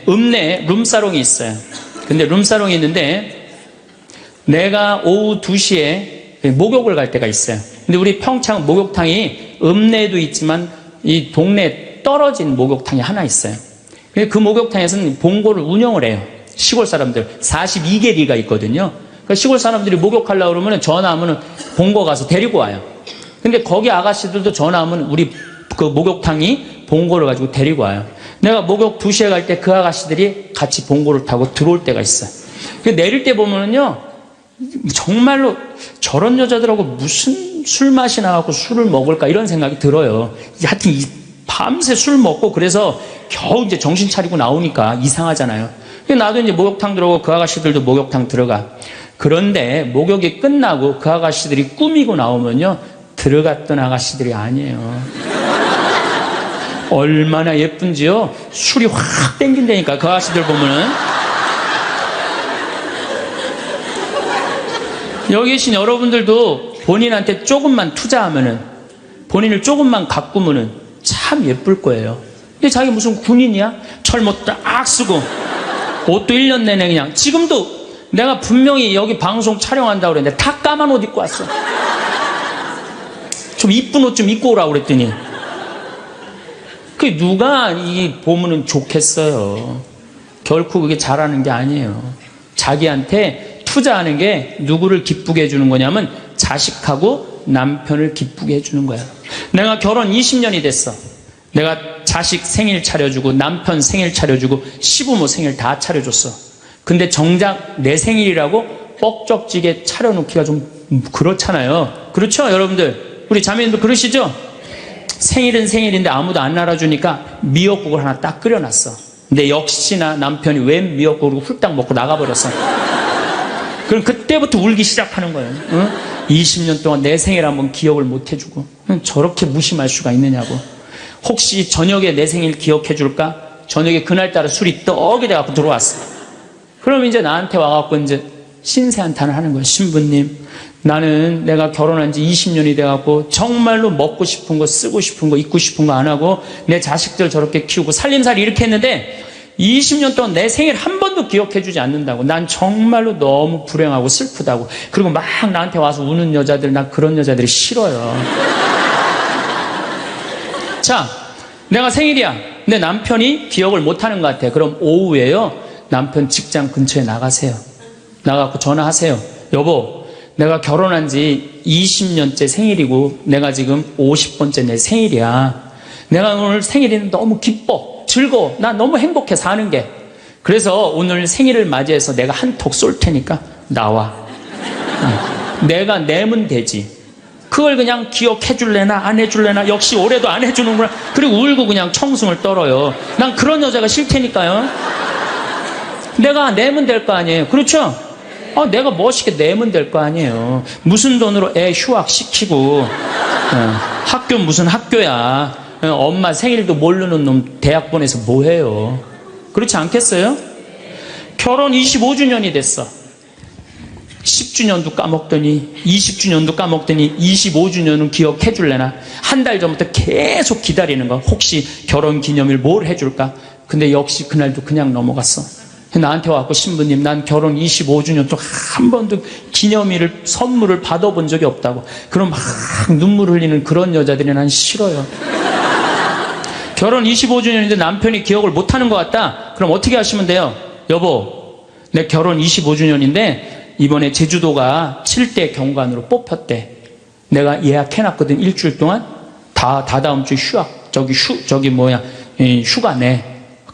읍내에 룸사롱이 있어요. 근데 룸사롱이 있는데 내가 오후 2시에 목욕을 갈 때가 있어요. 근데 우리 평창 목욕탕이 읍내에도 있지만 이 동네에 떨어진 목욕탕이 하나 있어요. 그 목욕탕에서는 봉고를 운영을 해요. 시골 사람들 42개리가 있거든요. 그러니까 시골 사람들이 목욕하려고 그러면 전화하면 봉고 가서 데리고 와요. 근데 거기 아가씨들도 전화하면 우리 그 목욕탕이 봉고를 가지고 데리고 와요. 내가 목욕 2시에 갈 때 그 아가씨들이 같이 봉고를 타고 들어올 때가 있어요. 내릴 때 보면은요, 정말로 저런 여자들하고 무슨 술 마시나 갖고 술을 먹을까 이런 생각이 들어요. 하여튼 밤새 술 먹고 그래서 겨우 이제 정신 차리고 나오니까 이상하잖아요. 나도 이제 목욕탕 들어오고 그 아가씨들도 목욕탕 들어가. 그런데 목욕이 끝나고 그 아가씨들이 꾸미고 나오면요, 들어갔던 아가씨들이 아니에요. 얼마나 예쁜지요. 술이 확 땡긴다니까 그 아가씨들 보면은. 여기 계신 여러분들도 본인한테 조금만 투자하면은, 본인을 조금만 가꾸면은 참 예쁠 거예요. 근데 자기 무슨 군인이야? 철모 딱 쓰고 옷도 1년 내내 그냥. 지금도 내가 분명히 여기 방송 촬영한다고 그랬는데 다 까만 옷 입고 왔어. 좀 이쁜 옷 좀 입고 오라고 그랬더니 그 누가 이 보면은 좋겠어요. 결코 그게 잘하는 게 아니에요. 자기한테 투자하는 게 누구를 기쁘게 해주는 거냐면 자식하고 남편을 기쁘게 해주는 거야. 내가 결혼 20년이 됐어. 내가 자식 생일 차려주고 남편 생일 차려주고 시부모 생일 다 차려줬어. 근데 정작 내 생일이라고 뻑적지게 차려놓기가 좀 그렇잖아요. 그렇죠 여러분들? 우리 자매님도 그러시죠? 생일은 생일인데 아무도 안 알아주니까 미역국을 하나 딱 끓여놨어. 근데 역시나 남편이 웬 미역국을 훌딱 먹고 나가버렸어. 그럼 그때부터 울기 시작하는 거예요. 응? 20년 동안 내 생일 한번 기억을 못 해주고 저렇게 무심할 수가 있느냐고. 혹시 저녁에 내 생일 기억해 줄까? 저녁에 그날따라 술이 떡이 돼갖고 들어왔어. 그럼 이제 나한테 와갖고 이제 신세한탄을 하는 거예요. 신부님, 나는 내가 결혼한 지 20년이 돼갖고 정말로 먹고 싶은 거, 쓰고 싶은 거, 입고 싶은 거 안 하고 내 자식들 저렇게 키우고 살림살이 이렇게 했는데 20년 동안 내 생일 한 번도 기억해 주지 않는다고. 난 정말로 너무 불행하고 슬프다고. 그리고 막 나한테 와서 우는 여자들, 난 그런 여자들이 싫어요. 자, 내가 생일이야. 내 남편이 기억을 못하는 것 같아. 그럼 오후에요, 남편 직장 근처에 나가세요. 나가고 전화하세요. 여보, 내가 결혼한 지 20년째 생일이고 내가 지금 50번째 내 생일이야. 내가 오늘 생일이 너무 기뻐, 즐거워. 나 너무 행복해 사는 게. 그래서 오늘 생일을 맞이해서 내가 한턱 쏠 테니까 나와. 내가 내면 되지. 그걸 그냥 기억해 줄래나 안 해줄래나. 역시 올해도 안 해주는구나. 그리고 울고 그냥 청승을 떨어요. 난 그런 여자가 싫다니까요. 내가 내면 될 거 아니에요. 그렇죠? 내가 멋있게 내면 될 거 아니에요. 무슨 돈으로 애 휴학시키고 학교 무슨 학교야. 엄마 생일도 모르는 놈 대학 보내서 뭐해요. 그렇지 않겠어요? 결혼 25주년이 됐어. 10주년도 까먹더니 20주년도 까먹더니 25주년은 기억해 줄래나. 한 달 전부터 계속 기다리는 거. 혹시 결혼기념일 뭘 해줄까. 근데 역시 그날도 그냥 넘어갔어. 나한테 와서 신부님, 난 결혼 25주년 동안 한 번도 기념일을 선물을 받아본 적이 없다고. 그럼 막 눈물 흘리는 그런 여자들이 난 싫어요. 결혼 25주년인데 남편이 기억을 못하는 것 같다. 그럼 어떻게 하시면 돼요? 여보, 내 결혼 25주년인데 이번에 제주도가 7대 경관으로 뽑혔대. 내가 예약해놨거든. 일주일 동안 다 다음 주 휴학 휴가 내.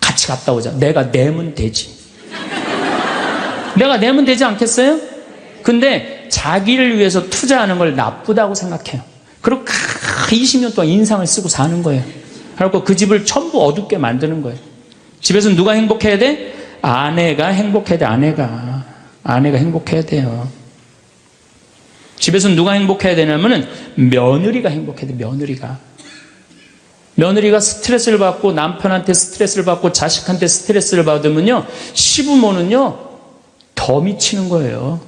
같이 갔다 오자. 내가 내면 되지. 내가 내면 되지 않겠어요? 근데 자기를 위해서 투자하는 걸 나쁘다고 생각해요. 그리고 20년 동안 인상을 쓰고 사는 거예요. 그리고 그 집을 전부 어둡게 만드는 거예요. 집에서 누가 행복해야 돼? 아내가 행복해야 돼. 아내가 행복해야 돼요. 집에서 누가 행복해야 되냐면은 며느리가 행복해야 돼. 며느리가 스트레스를 받고 남편한테 스트레스를 받고 자식한테 스트레스를 받으면요, 시부모는요 더 미치는 거예요.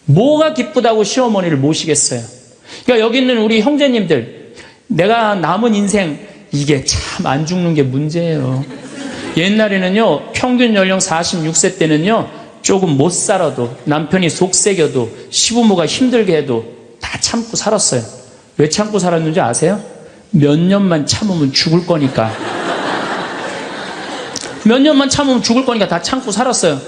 뭐가 기쁘다고 시어머니를 모시겠어요. 그러니까 여기 있는 우리 형제님들, 내가 남은 인생 이게 참 안 죽는 게 문제예요. 옛날에는요 평균 연령 46세 때는요 조금 못 살아도, 남편이 속색여도, 시부모가 힘들게 해도 다 참고 살았어요. 왜 참고 살았는지 아세요? 몇 년만 참으면 죽을 거니까. 몇 년만 참으면 죽을 거니까 다 참고 살았어요.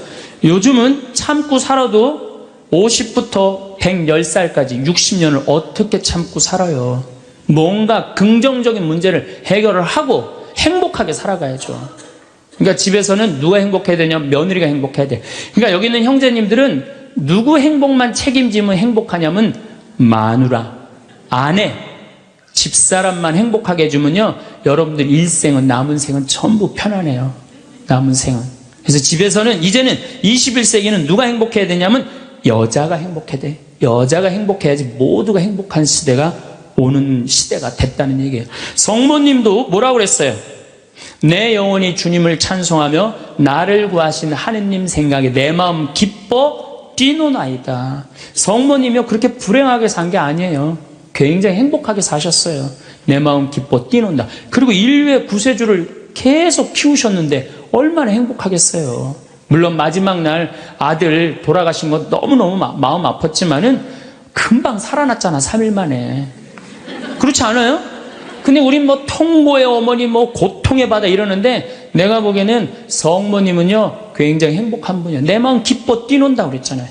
요즘은 참고 살아도 50부터 110살까지 60년을 어떻게 참고 살아요? 뭔가 긍정적인 문제를 해결을 하고 행복하게 살아가야죠. 그러니까 집에서는 누가 행복해야 되냐면 며느리가 행복해야 돼. 그러니까 여기 있는 형제님들은 누구 행복만 책임지면 행복하냐면 마누라, 아내, 집사람만 행복하게 해주면요 여러분들 일생은, 남은 생은 전부 편안해요. 남은 생은. 그래서 집에서는 이제는 21세기는 누가 행복해야 되냐면 여자가 행복해야 돼. 여자가 행복해야지 모두가 행복한 시대가 오는 시대가 됐다는 얘기예요. 성모님도 뭐라고 그랬어요? 내 영혼이 주님을 찬송하며 나를 구하신 하느님 생각에 내 마음 기뻐 뛰노나이다. 성모님이요 그렇게 불행하게 산 게 아니에요. 굉장히 행복하게 사셨어요. 내 마음 기뻐 뛰논다. 그리고 인류의 구세주를 계속 키우셨는데 얼마나 행복하겠어요. 물론 마지막 날 아들 돌아가신 건 너무너무 마음 아팠지만은 금방 살아났잖아. 3일 만에. 그렇지 않아요? 근데 우린 뭐 통고의 어머니, 뭐 고통의 바다 이러는데 내가 보기에는 성모님은요 굉장히 행복한 분이에요. 내 마음 기뻐 뛰논다 그랬잖아요.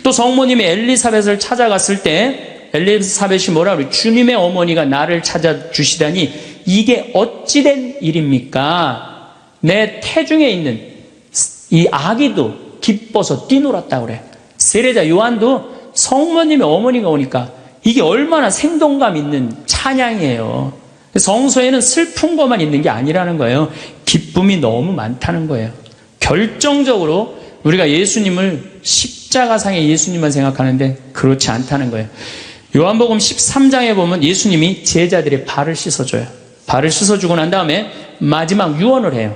또 성모님이 엘리사벳을 찾아갔을 때 엘리사벳이 뭐라 그래요? 주님의 어머니가 나를 찾아주시다니 이게 어찌된 일입니까? 내 태중에 있는 이 아기도 기뻐서 뛰놀았다고 그래. 세례자 요한도 성모님의 어머니가 오니까 이게 얼마나 생동감 있는 찬양이에요. 성서에는 슬픈 것만 있는 게 아니라는 거예요. 기쁨이 너무 많다는 거예요. 결정적으로 우리가 예수님을 십자가상의 예수님만 생각하는데 그렇지 않다는 거예요. 요한복음 13장에 보면 예수님이 제자들의 발을 씻어줘요. 발을 씻어주고 난 다음에 마지막 유언을 해요.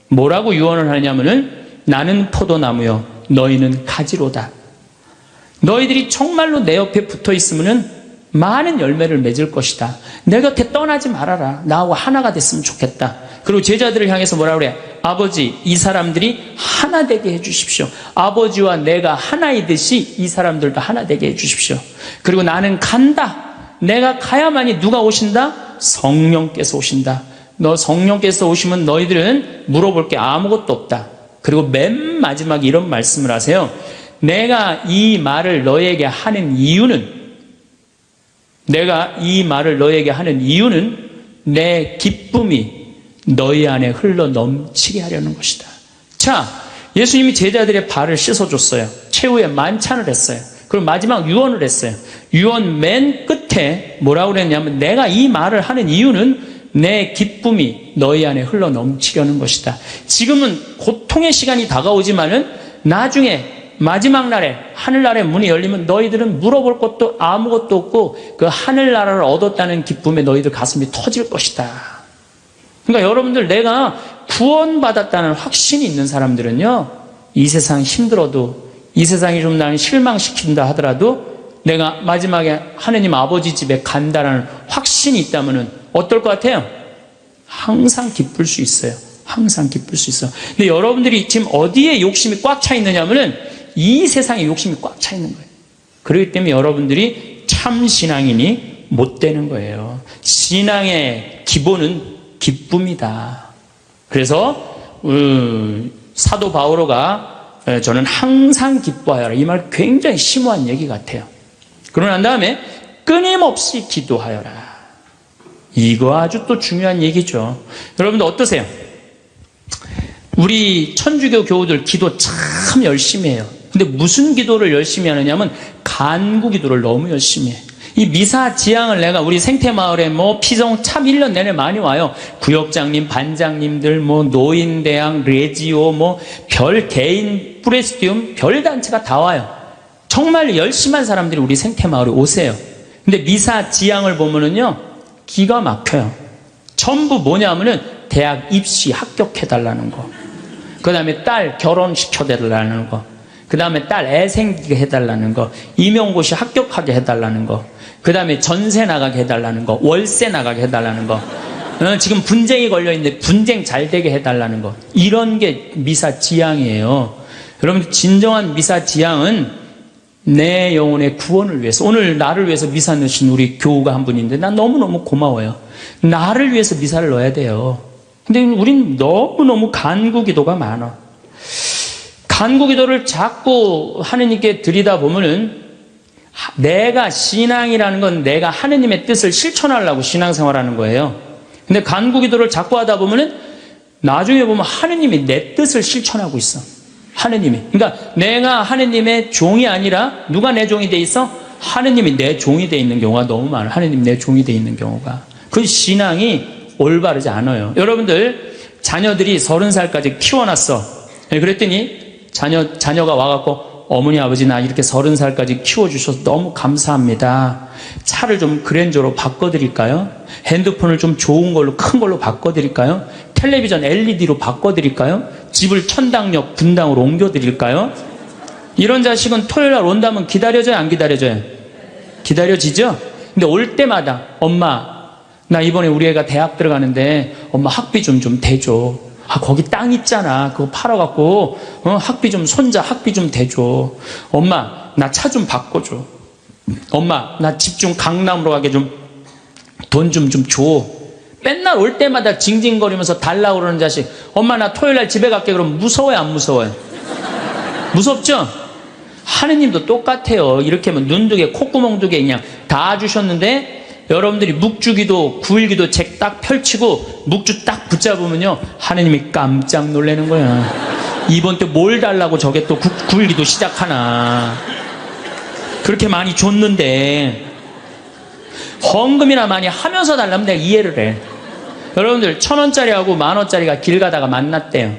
뭐라고 유언을 하냐면은 나는 포도나무요 너희는 가지로다. 너희들이 정말로 내 옆에 붙어 있으면은 많은 열매를 맺을 것이다. 내 곁에 떠나지 말아라. 나하고 하나가 됐으면 좋겠다. 그리고 제자들을 향해서 뭐라 그래? 아버지, 이 사람들이 하나 되게 해주십시오. 아버지와 내가 하나이듯이 이 사람들도 하나 되게 해주십시오. 그리고 나는 간다. 내가 가야만이 누가 오신다? 성령께서 오신다. 너 성령께서 오시면 너희들은 물어볼 게 아무것도 없다. 그리고 맨 마지막에 이런 말씀을 하세요. 내가 이 말을 너에게 하는 이유는 내 기쁨이 너희 안에 흘러 넘치게 하려는 것이다. 자, 예수님이 제자들의 발을 씻어줬어요. 최후의 만찬을 했어요. 그리고 마지막 유언을 했어요. 유언 맨 끝에 뭐라고 그랬냐면 내가 이 말을 하는 이유는 내 기쁨이 너희 안에 흘러 넘치려는 것이다. 지금은 고통의 시간이 다가오지만은 나중에 마지막 날에 하늘나라의 문이 열리면 너희들은 물어볼 것도 아무것도 없고 그 하늘나라를 얻었다는 기쁨에 너희들 가슴이 터질 것이다. 그러니까 여러분들 내가 구원받았다는 확신이 있는 사람들은요 이 세상 힘들어도 이 세상이 좀 나를 실망시킨다 하더라도 내가 마지막에 하느님 아버지 집에 간다라는 확신이 있다면 어떨 것 같아요? 항상 기쁠 수 있어요. 항상 기쁠 수 있어요. 근데 여러분들이 지금 어디에 욕심이 꽉 차 있느냐면은 이 세상에 욕심이 꽉 차 있는 거예요. 그렇기 때문에 여러분들이 참 신앙인이 못 되는 거예요. 신앙의 기본은 기쁨이다. 그래서 사도 바오로가 저는 항상 기뻐하여라 이 말 굉장히 심오한 얘기 같아요. 그러고 난 다음에 끊임없이 기도하여라. 이거 아주 또 중요한 얘기죠. 여러분들 어떠세요? 우리 천주교 교우들 기도 참 열심히 해요. 근데 무슨 기도를 열심히 하느냐면 간구 기도를 너무 열심히 해. 이 미사 지향을 내가 우리 생태마을에 뭐 피성 참 1년 내내 많이 와요. 구역장님, 반장님들, 뭐 노인대학, 레지오, 뭐 별 개인 프레스티움 별 단체가 다 와요. 정말 열심한 사람들이 우리 생태마을에 오세요. 근데 미사 지향을 보면은요, 기가 막혀요. 전부 뭐냐면은 대학 입시 합격해달라는 거. 그 다음에 딸 결혼시켜달라는 거. 그 다음에 딸 애 생기게 해달라는 거. 임용고시 합격하게 해달라는 거. 그 다음에 전세 나가게 해달라는 거. 월세 나가게 해달라는 거. 지금 분쟁이 걸려있는데 분쟁 잘 되게 해달라는 거. 이런 게 미사지향이에요. 여러분, 진정한 미사지향은 내 영혼의 구원을 위해서, 오늘 나를 위해서 미사 넣으신 우리 교우가 한 분인데 난 너무너무 고마워요. 나를 위해서 미사를 넣어야 돼요. 근데 우린 너무너무 간구기도가 많아. 간구기도를 자꾸 하느님께 드리다 보면은, 내가 신앙이라는 건 내가 하느님의 뜻을 실천하려고 신앙생활하는 거예요. 근데 간구기도를 자꾸 하다 보면은 나중에 보면 하느님이 내 뜻을 실천하고 있어. 하느님이. 그러니까 내가 하느님의 종이 아니라 누가 내 종이 돼 있어? 하느님이 내 종이 돼 있는 경우가 너무 많아. 하느님 내 종이 돼 있는 경우가. 그 신앙이 올바르지 않아요. 여러분들 자녀들이 30살까지 키워놨어. 그랬더니 자녀가 와갖고 어머니 아버지 나 이렇게 30살까지 키워주셔서 너무 감사합니다. 차를 좀 그랜저로 바꿔드릴까요? 핸드폰을 좀 좋은 걸로 큰 걸로 바꿔드릴까요? 텔레비전 LED로 바꿔드릴까요? 집을 천당역 분당으로 옮겨드릴까요? 이런 자식은 토요일날 온다면 기다려져요, 안 기다려져요? 기다려지죠? 근데 올 때마다 엄마 나 이번에 우리 애가 대학 들어가는데 엄마 학비 좀 대줘. 아, 거기 땅 있잖아. 그거 팔아갖고 학비 좀, 손자 학비 좀 대줘. 엄마 나 차 좀 바꿔줘. 엄마 나 집 좀 강남으로 가게 좀 돈 좀 줘. 맨날 올 때마다 징징거리면서 달라고 그러는 자식. 엄마 나 토요일날 집에 갈게. 그럼 무서워요, 안 무서워요? 무섭죠? 하느님도 똑같아요. 이렇게 하면 눈 두 개 콧구멍 두 개 그냥 다 주셨는데, 여러분들이 묵주기도 9일기도 책 딱 펼치고 묵주 딱 붙잡으면요, 하느님이 깜짝 놀라는 거야. 이번 때 뭘 달라고 저게 또 9일기도 시작하나. 그렇게 많이 줬는데 헌금이나 많이 하면서 달라면 내가 이해를 해. 여러분들 1,000원짜리하고 10,000원짜리가 길 가다가 만났대요.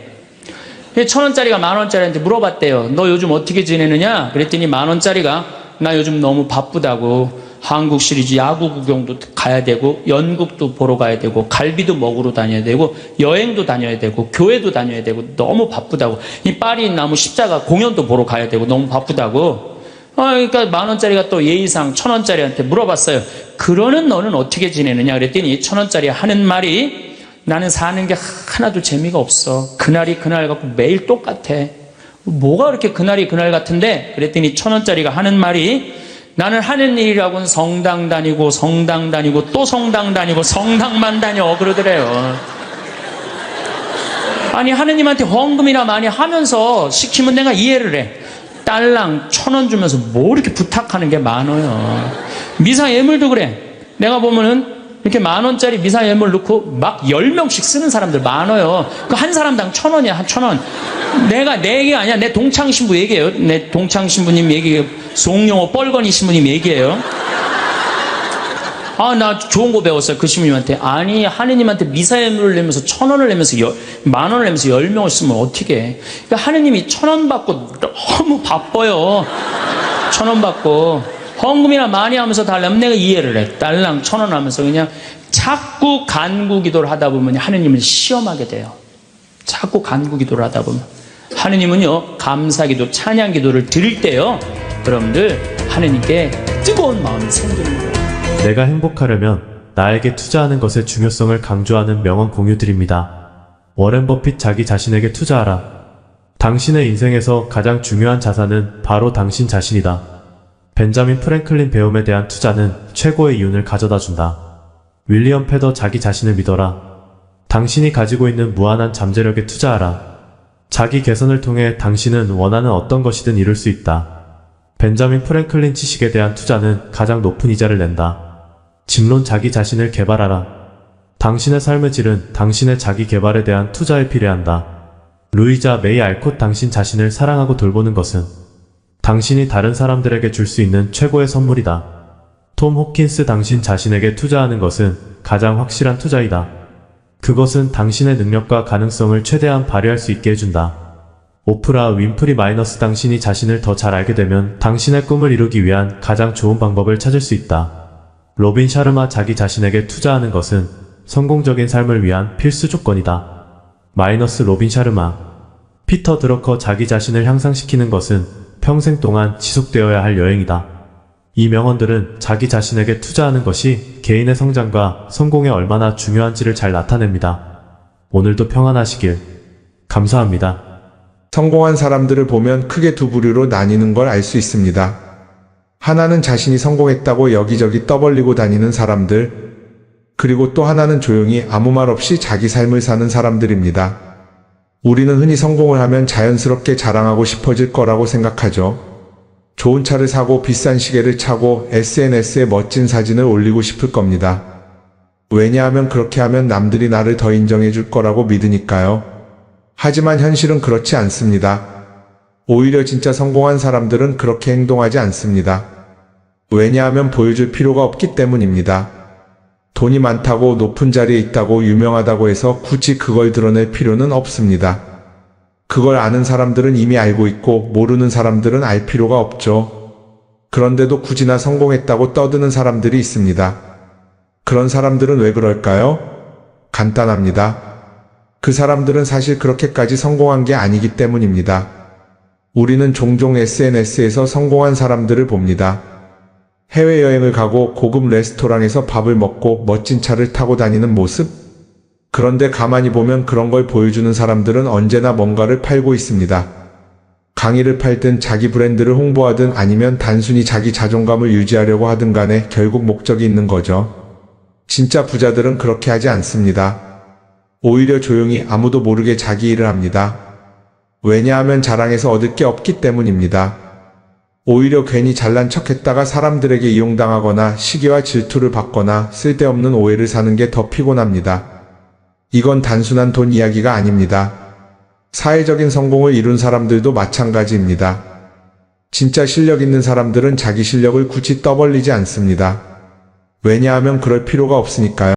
1,000원짜리가 10,000원짜리한테 물어봤대요. 너 요즘 어떻게 지내느냐? 그랬더니 10,000원짜리가 나 요즘 너무 바쁘다고, 한국 시리즈 야구 구경도 가야 되고, 연극도 보러 가야 되고, 갈비도 먹으러 다녀야 되고, 여행도 다녀야 되고, 교회도 다녀야 되고, 너무 바쁘다고. 이 파리 나무 십자가 공연도 보러 가야 되고, 너무 바쁘다고. 그러니까 10,000원짜리가 또 예의상 1,000원짜리한테 물어봤어요. 그러는 너는 어떻게 지내느냐? 그랬더니 1,000원짜리 하는 말이, 나는 사는 게 하나도 재미가 없어. 그날이 그날 같고 매일 똑같아. 뭐가 그렇게 그날이 그날 같은데? 그랬더니 1,000원짜리가 하는 말이, 나는 하는 일이라고는 성당 다니고 성당 다니고 또 성당 다니고 성당만 다녀 그러더래요. 아니, 하느님한테 헌금이나 많이 하면서 시키면 내가 이해를 해. 딸랑 1,000원 주면서 뭐 이렇게 부탁하는 게 많아요. 미사 예물도 그래. 내가 보면은 이렇게 10,000원짜리 미사 예물 넣고 막 10명씩 쓰는 사람들 많아요. 그 한 사람당 1,000원이야, 한 1,000원. 내 얘기가 아니야. 내 동창 신부 얘기예요. 내 동창 신부님 얘기예요. 송영호 뻘건이 신부님 얘기예요. 아, 나 좋은 거 배웠어요. 그 신부님한테. 아니, 하느님한테 미사 예물을 내면서 1,000원을 내면서 10,000원을 내면서 10명을 쓰면 어떻게 해. 그러니까 하느님이 1,000원 받고 너무 바빠요. 1,000원 받고. 헌금이나 많이 하면서 달라면 내가 이해를 해. 딸랑 1,000원 하면서 그냥 자꾸 간구 기도를 하다 보면 하느님을 시험하게 돼요. 자꾸 간구 기도를 하다 보면. 하느님은요, 감사 기도, 찬양 기도를 드릴 때요, 여러분들 하느님께 뜨거운 마음이 생기는 거예요. 내가 행복하려면 나에게 투자하는 것의 중요성을 강조하는 명언 공유 드립니다. 워렌 버핏 자기 자신에게 투자하라. 당신의 인생에서 가장 중요한 자산은 바로 당신 자신이다. 벤자민 프랭클린 배움에 대한 투자는 최고의 이윤을 가져다 준다. 윌리엄 패더 자기 자신을 믿어라. 당신이 가지고 있는 무한한 잠재력에 투자하라. 자기 개선을 통해 당신은 원하는 어떤 것이든 이룰 수 있다. 벤자민 프랭클린 지식에 대한 투자는 가장 높은 이자를 낸다. 집론 자기 자신을 개발하라. 당신의 삶의 질은 당신의 자기 개발에 대한 투자에 비례한다. 루이자 메이 알콧 당신 자신을 사랑하고 돌보는 것은 당신이 다른 사람들에게 줄 수 있는 최고의 선물이다. 톰 호킨스 당신 자신에게 투자하는 것은 가장 확실한 투자이다. 그것은 당신의 능력과 가능성을 최대한 발휘할 수 있게 해준다. 오프라 윈프리 마이너스 당신이 자신을 더 잘 알게 되면 당신의 꿈을 이루기 위한 가장 좋은 방법을 찾을 수 있다. 로빈 샤르마 자기 자신에게 투자하는 것은 성공적인 삶을 위한 필수 조건이다. 마이너스 로빈 샤르마 피터 드러커 자기 자신을 향상시키는 것은 평생 동안 지속되어야 할 여행이다. 이 명언들은 자기 자신에게 투자하는 것이 개인의 성장과 성공에 얼마나 중요한지를 잘 나타냅니다. 오늘도 평안하시길. 감사합니다. 성공한 사람들을 보면 크게 두 부류로 나뉘는 걸 알 수 있습니다. 하나는 자신이 성공했다고 여기저기 떠벌리고 다니는 사람들, 그리고 또 하나는 조용히 아무 말 없이 자기 삶을 사는 사람들입니다. 우리는 흔히 성공을 하면 자연스럽게 자랑하고 싶어질 거라고 생각하죠. 좋은 차를 사고 비싼 시계를 차고 SNS에 멋진 사진을 올리고 싶을 겁니다. 왜냐하면 그렇게 하면 남들이 나를 더 인정해 줄 거라고 믿으니까요. 하지만 현실은 그렇지 않습니다. 오히려 진짜 성공한 사람들은 그렇게 행동하지 않습니다. 왜냐하면 보여줄 필요가 없기 때문입니다. 돈이 많다고 높은 자리에 있다고 유명하다고 해서 굳이 그걸 드러낼 필요는 없습니다. 그걸 아는 사람들은 이미 알고 있고 모르는 사람들은 알 필요가 없죠. 그런데도 굳이나 성공했다고 떠드는 사람들이 있습니다. 그런 사람들은 왜 그럴까요? 간단합니다. 그 사람들은 사실 그렇게까지 성공한 게 아니기 때문입니다. 우리는 종종 SNS에서 성공한 사람들을 봅니다. 해외여행을 가고 고급 레스토랑에서 밥을 먹고 멋진 차를 타고 다니는 모습? 그런데 가만히 보면 그런 걸 보여주는 사람들은 언제나 뭔가를 팔고 있습니다. 강의를 팔든 자기 브랜드를 홍보하든 아니면 단순히 자기 자존감을 유지하려고 하든 간에 결국 목적이 있는 거죠. 진짜 부자들은 그렇게 하지 않습니다. 오히려 조용히 아무도 모르게 자기 일을 합니다. 왜냐하면 자랑해서 얻을 게 없기 때문입니다. 오히려 괜히 잘난 척했다가 사람들에게 이용당하거나 시기와 질투를 받거나 쓸데없는 오해를 사는 게 더 피곤합니다. 이건 단순한 돈 이야기가 아닙니다. 사회적인 성공을 이룬 사람들도 마찬가지입니다. 진짜 실력 있는 사람들은 자기 실력을 굳이 떠벌리지 않습니다. 왜냐하면 그럴 필요가 없으니까요.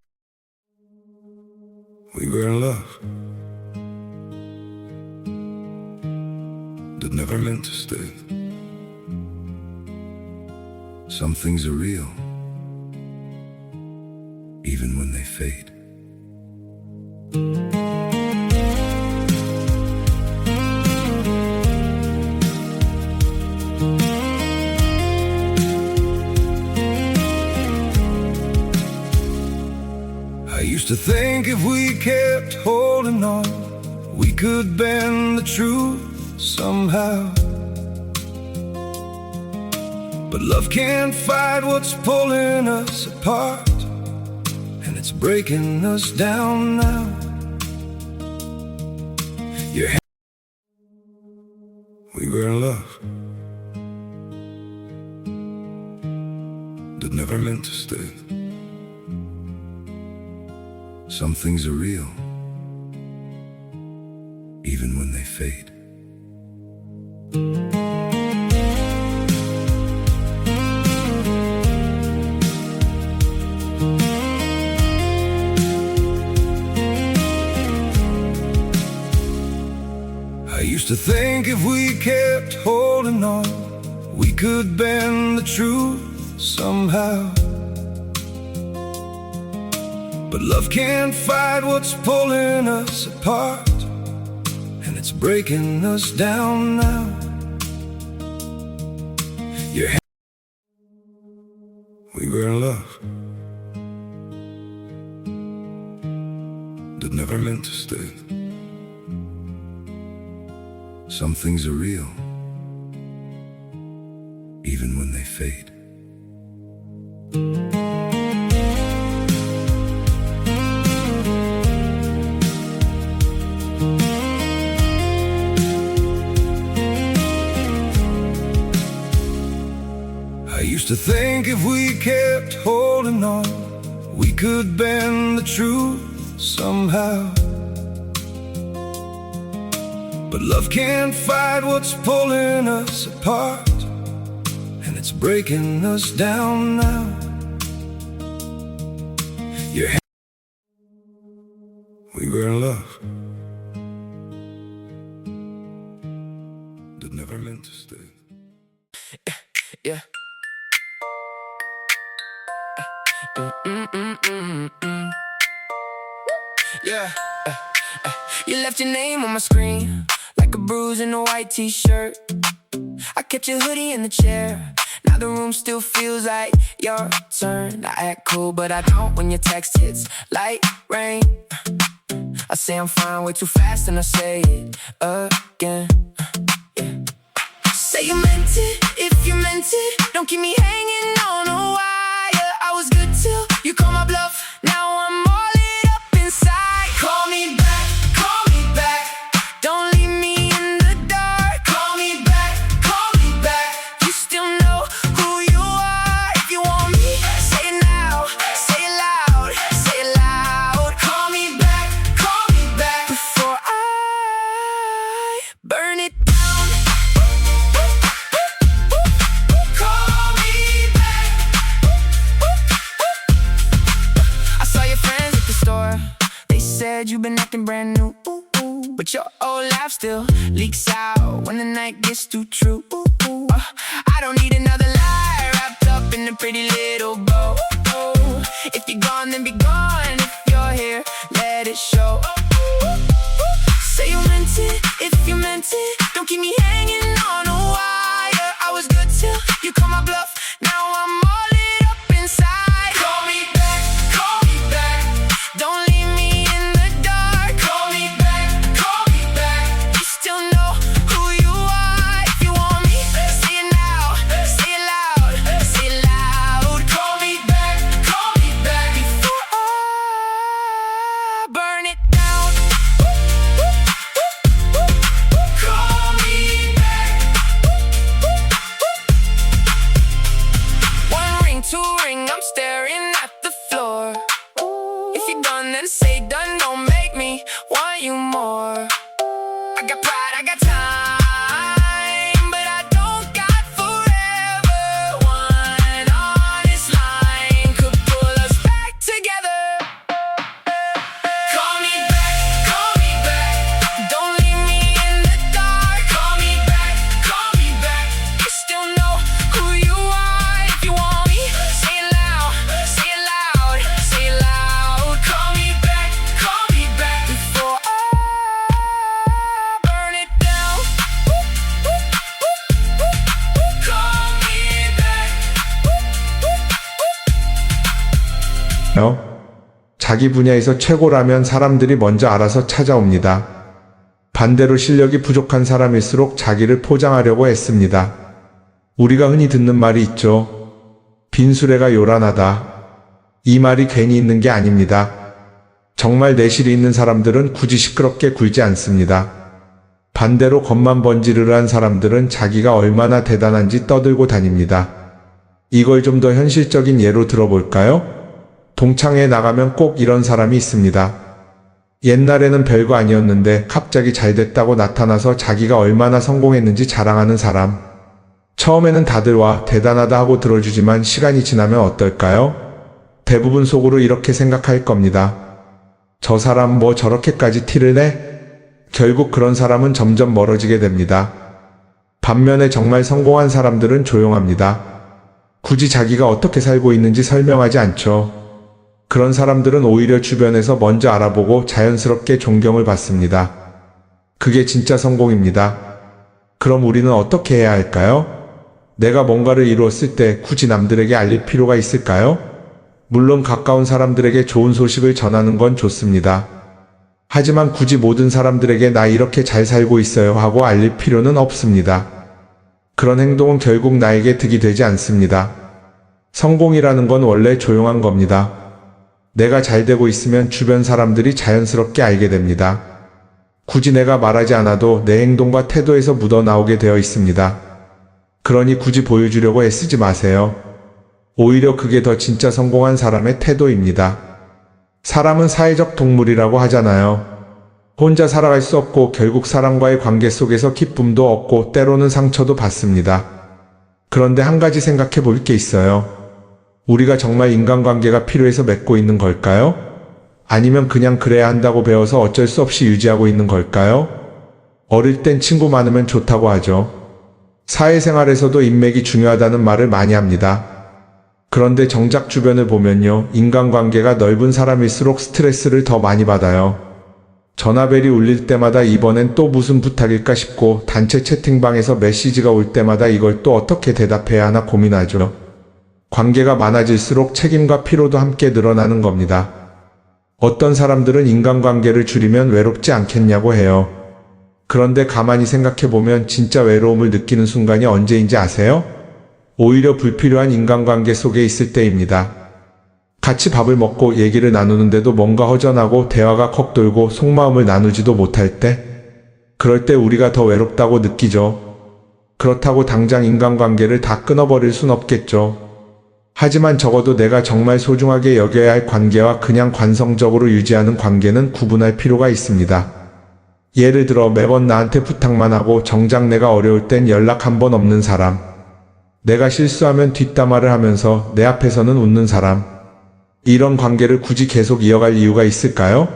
We were in love that never meant to stay. Some things are real, even when they fade. I used to think if we kept holding on, we could bend the truth somehow. But love can't fight what's pulling us apart, and it's breaking us down now. Your hand, we were in love that never meant to stay. Some things are real, even when they fade. I used to think if we kept holding on, we could bend the truth somehow. But love can't fight what's pulling us apart, and it's breaking us down now. Your hand, we were in love that never meant to stay. Some things are real, even when they fade. I used to think if we kept holding on, we could bend the truth somehow. But love can't fight what's pulling us apart, and it's breaking us down now. Your hand, we were in love I'm interested. Yeah. Yeah. You left your name on my screen, like a bruise in a white t-shirt. I kept your hoodie in the chair. Now the room still feels like your turn. I act cool, but I don't when your text hits like rain. I say I'm fine way too fast, and I say it again. Yeah. Say you meant it, if you meant it. Don't keep me hanging on a wire. I was good till you call my bluff. Now I'm all lit up inside. Call me back, call me back. Don't leave me in the dark. Call me back, call me back. You still know who you are. If you want me, say it now. Say it loud, say it loud. Call me back before I burn it down. Call me back. I saw your friends at the store. They said you've been acting brand new, but your old laugh still leaks out when the night gets too true. I don't need another lie wrapped up in a pretty little bow. If you're gone, then be gone. If you're here, let it show. Say you meant it, if you meant it. Don't keep me hanging on a wire. I was good till you call my bluff. Now I'm all lit up inside. Call me back, call me back. Don't leave me in the dark. Call me back, call me back. You still know who you are. If you want me, say it now. Say it loud, say it loud. Call me back before I burn it down. Call me back. One ring, two ring, I'm staring at the floor. If you're done, then say done. Don't make me want you more. I got pride, I got time, but I don't got forever. One honest line could pull us back together. Call me back. Don't leave me in the dark. Call me back. You still know who you are. If you want me, say it loud, say it loud, say it loud. Call me back before I burn it down. Call me back. 자기 분야에서 최고라면 사람들이 먼저 알아서 찾아옵니다. 반대로 실력이 부족한 사람일수록 자기를 포장하려고 애씁니다. 우리가 흔히 듣는 말이 있죠. 빈수레가 요란하다. 이 말이 괜히 있는 게 아닙니다. 정말 내실이 있는 사람들은 굳이 시끄럽게 굴지 않습니다. 반대로 겉만 번지르르한 사람들은 자기가 얼마나 대단한지 떠들고 다닙니다. 이걸 좀 더 현실적인 예로 들어볼까요? 동창회에 나가면 꼭 이런 사람이 있습니다. 옛날에는 별거 아니었는데 갑자기 잘 됐다고 나타나서 자기가 얼마나 성공했는지 자랑하는 사람. 처음에는 다들 와 대단하다 하고 들어주지만 시간이 지나면 어떨까요? 대부분 속으로 이렇게 생각할 겁니다. 저 사람 뭐 저렇게까지 티를 내? 결국 그런 사람은 점점 멀어지게 됩니다. 반면에 정말 성공한 사람들은 조용합니다. 굳이 자기가 어떻게 살고 있는지 설명하지 않죠. 그런 사람들은 오히려 주변에서 먼저 알아보고 자연스럽게 존경을 받습니다. 그게 진짜 성공입니다. 그럼 우리는 어떻게 해야 할까요? 내가 뭔가를 이루었을 때 굳이 남들에게 알릴 필요가 있을까요? 물론 가까운 사람들에게 좋은 소식을 전하는 건 좋습니다. 하지만 굳이 모든 사람들에게 나 이렇게 잘 살고 있어요 하고 알릴 필요는 없습니다. 그런 행동은 결국 나에게 득이 되지 않습니다. 성공이라는 건 원래 조용한 겁니다. 내가 잘 되고 있으면 주변 사람들이 자연스럽게 알게 됩니다. 굳이 내가 말하지 않아도 내 행동과 태도에서 묻어나오게 되어 있습니다. 그러니 굳이 보여주려고 애쓰지 마세요. 오히려 그게 더 진짜 성공한 사람의 태도입니다. 사람은 사회적 동물이라고 하잖아요. 혼자 살아갈 수 없고 결국 사람과의 관계 속에서 기쁨도 얻고 때로는 상처도 받습니다. 그런데 한 가지 생각해 볼 게 있어요. 우리가 정말 인간관계가 필요해서 맺고 있는 걸까요? 아니면 그냥 그래야 한다고 배워서 어쩔 수 없이 유지하고 있는 걸까요? 어릴 땐 친구 많으면 좋다고 하죠. 사회생활에서도 인맥이 중요하다는 말을 많이 합니다. 그런데 정작 주변을 보면요, 인간관계가 넓은 사람일수록 스트레스를 더 많이 받아요. 전화벨이 울릴 때마다 이번엔 또 무슨 부탁일까 싶고, 단체 채팅방에서 메시지가 올 때마다 이걸 또 어떻게 대답해야 하나 고민하죠. 관계가 많아질수록 책임과 피로도 함께 늘어나는 겁니다. 어떤 사람들은 인간관계를 줄이면 외롭지 않겠냐고 해요. 그런데 가만히 생각해보면 진짜 외로움을 느끼는 순간이 언제인지 아세요? 오히려 불필요한 인간관계 속에 있을 때입니다. 같이 밥을 먹고 얘기를 나누는데도 뭔가 허전하고 대화가 컥 돌고 속마음을 나누지도 못할 때, 그럴 때 우리가 더 외롭다고 느끼죠. 그렇다고 당장 인간관계를 다 끊어버릴 순 없겠죠. 하지만 적어도 내가 정말 소중하게 여겨야 할 관계와 그냥 관성적으로 유지하는 관계는 구분할 필요가 있습니다. 예를 들어 매번 나한테 부탁만 하고 정작 내가 어려울 땐 연락 한 번 없는 사람. 내가 실수하면 뒷담화를 하면서 내 앞에서는 웃는 사람. 이런 관계를 굳이 계속 이어갈 이유가 있을까요?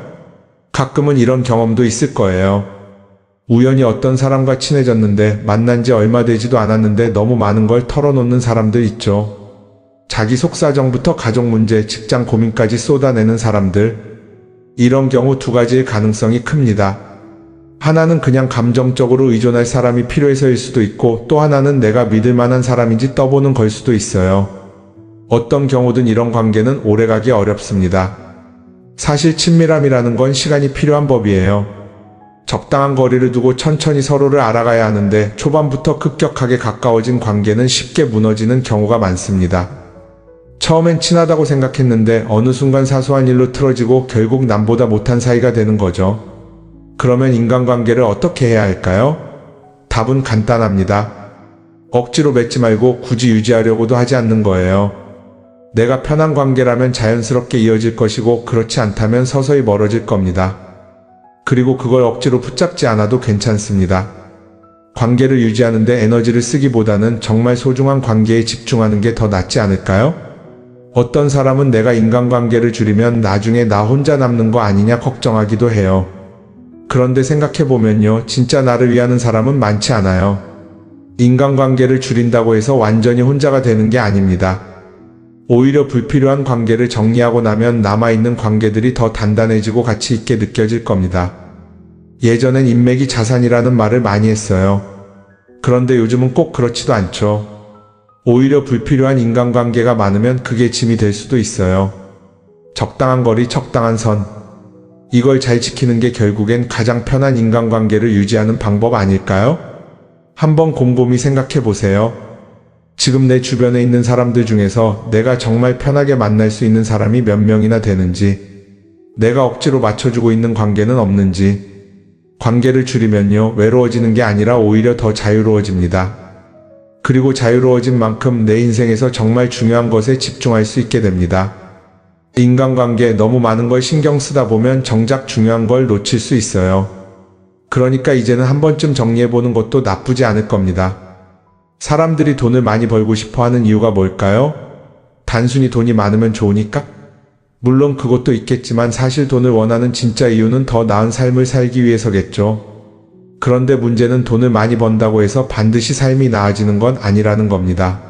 가끔은 이런 경험도 있을 거예요. 우연히 어떤 사람과 친해졌는데 만난 지 얼마 되지도 않았는데 너무 많은 걸 털어놓는 사람들 있죠. 자기 속사정부터 가족 문제, 직장 고민까지 쏟아내는 사람들. 이런 경우 두 가지의 가능성이 큽니다. 하나는 그냥 감정적으로 의존할 사람이 필요해서일 수도 있고, 또 하나는 내가 믿을 만한 사람인지 떠보는 걸 수도 있어요. 어떤 경우든 이런 관계는 오래가기 어렵습니다. 사실 친밀함이라는 건 시간이 필요한 법이에요. 적당한 거리를 두고 천천히 서로를 알아가야 하는데, 초반부터 급격하게 가까워진 관계는 쉽게 무너지는 경우가 많습니다. 처음엔 친하다고 생각했는데 어느 순간 사소한 일로 틀어지고 결국 남보다 못한 사이가 되는 거죠. 그러면 인간관계를 어떻게 해야 할까요? 답은 간단합니다. 억지로 맺지 말고 굳이 유지하려고도 하지 않는 거예요. 내가 편한 관계라면 자연스럽게 이어질 것이고, 그렇지 않다면 서서히 멀어질 겁니다. 그리고 그걸 억지로 붙잡지 않아도 괜찮습니다. 관계를 유지하는데 에너지를 쓰기보다는 정말 소중한 관계에 집중하는 게 더 낫지 않을까요? 어떤 사람은 내가 인간관계를 줄이면 나중에 나 혼자 남는 거 아니냐 걱정하기도 해요. 그런데 생각해보면요, 진짜 나를 위하는 사람은 많지 않아요. 인간관계를 줄인다고 해서 완전히 혼자가 되는 게 아닙니다. 오히려 불필요한 관계를 정리하고 나면 남아있는 관계들이 더 단단해지고 가치 있게 느껴질 겁니다. 예전엔 인맥이 자산이라는 말을 많이 했어요. 그런데 요즘은 꼭 그렇지도 않죠. 오히려 불필요한 인간관계가 많으면 그게 짐이 될 수도 있어요. 적당한 거리, 적당한 선. 이걸 잘 지키는 게 결국엔 가장 편한 인간관계를 유지하는 방법 아닐까요? 한번 곰곰이 생각해 보세요. 지금 내 주변에 있는 사람들 중에서 내가 정말 편하게 만날 수 있는 사람이 몇 명이나 되는지, 내가 억지로 맞춰주고 있는 관계는 없는지. 관계를 줄이면요, 외로워지는 게 아니라 오히려 더 자유로워집니다. 그리고 자유로워진 만큼 내 인생에서 정말 중요한 것에 집중할 수 있게 됩니다. 인간관계에 너무 많은 걸 신경 쓰다 보면 정작 중요한 걸 놓칠 수 있어요. 그러니까 이제는 한 번쯤 정리해보는 것도 나쁘지 않을 겁니다. 사람들이 돈을 많이 벌고 싶어 하는 이유가 뭘까요? 단순히 돈이 많으면 좋으니까? 물론 그것도 있겠지만 사실 돈을 원하는 진짜 이유는 더 나은 삶을 살기 위해서겠죠. 그런데 문제는 돈을 많이 번다고 해서 반드시 삶이 나아지는 건 아니라는 겁니다.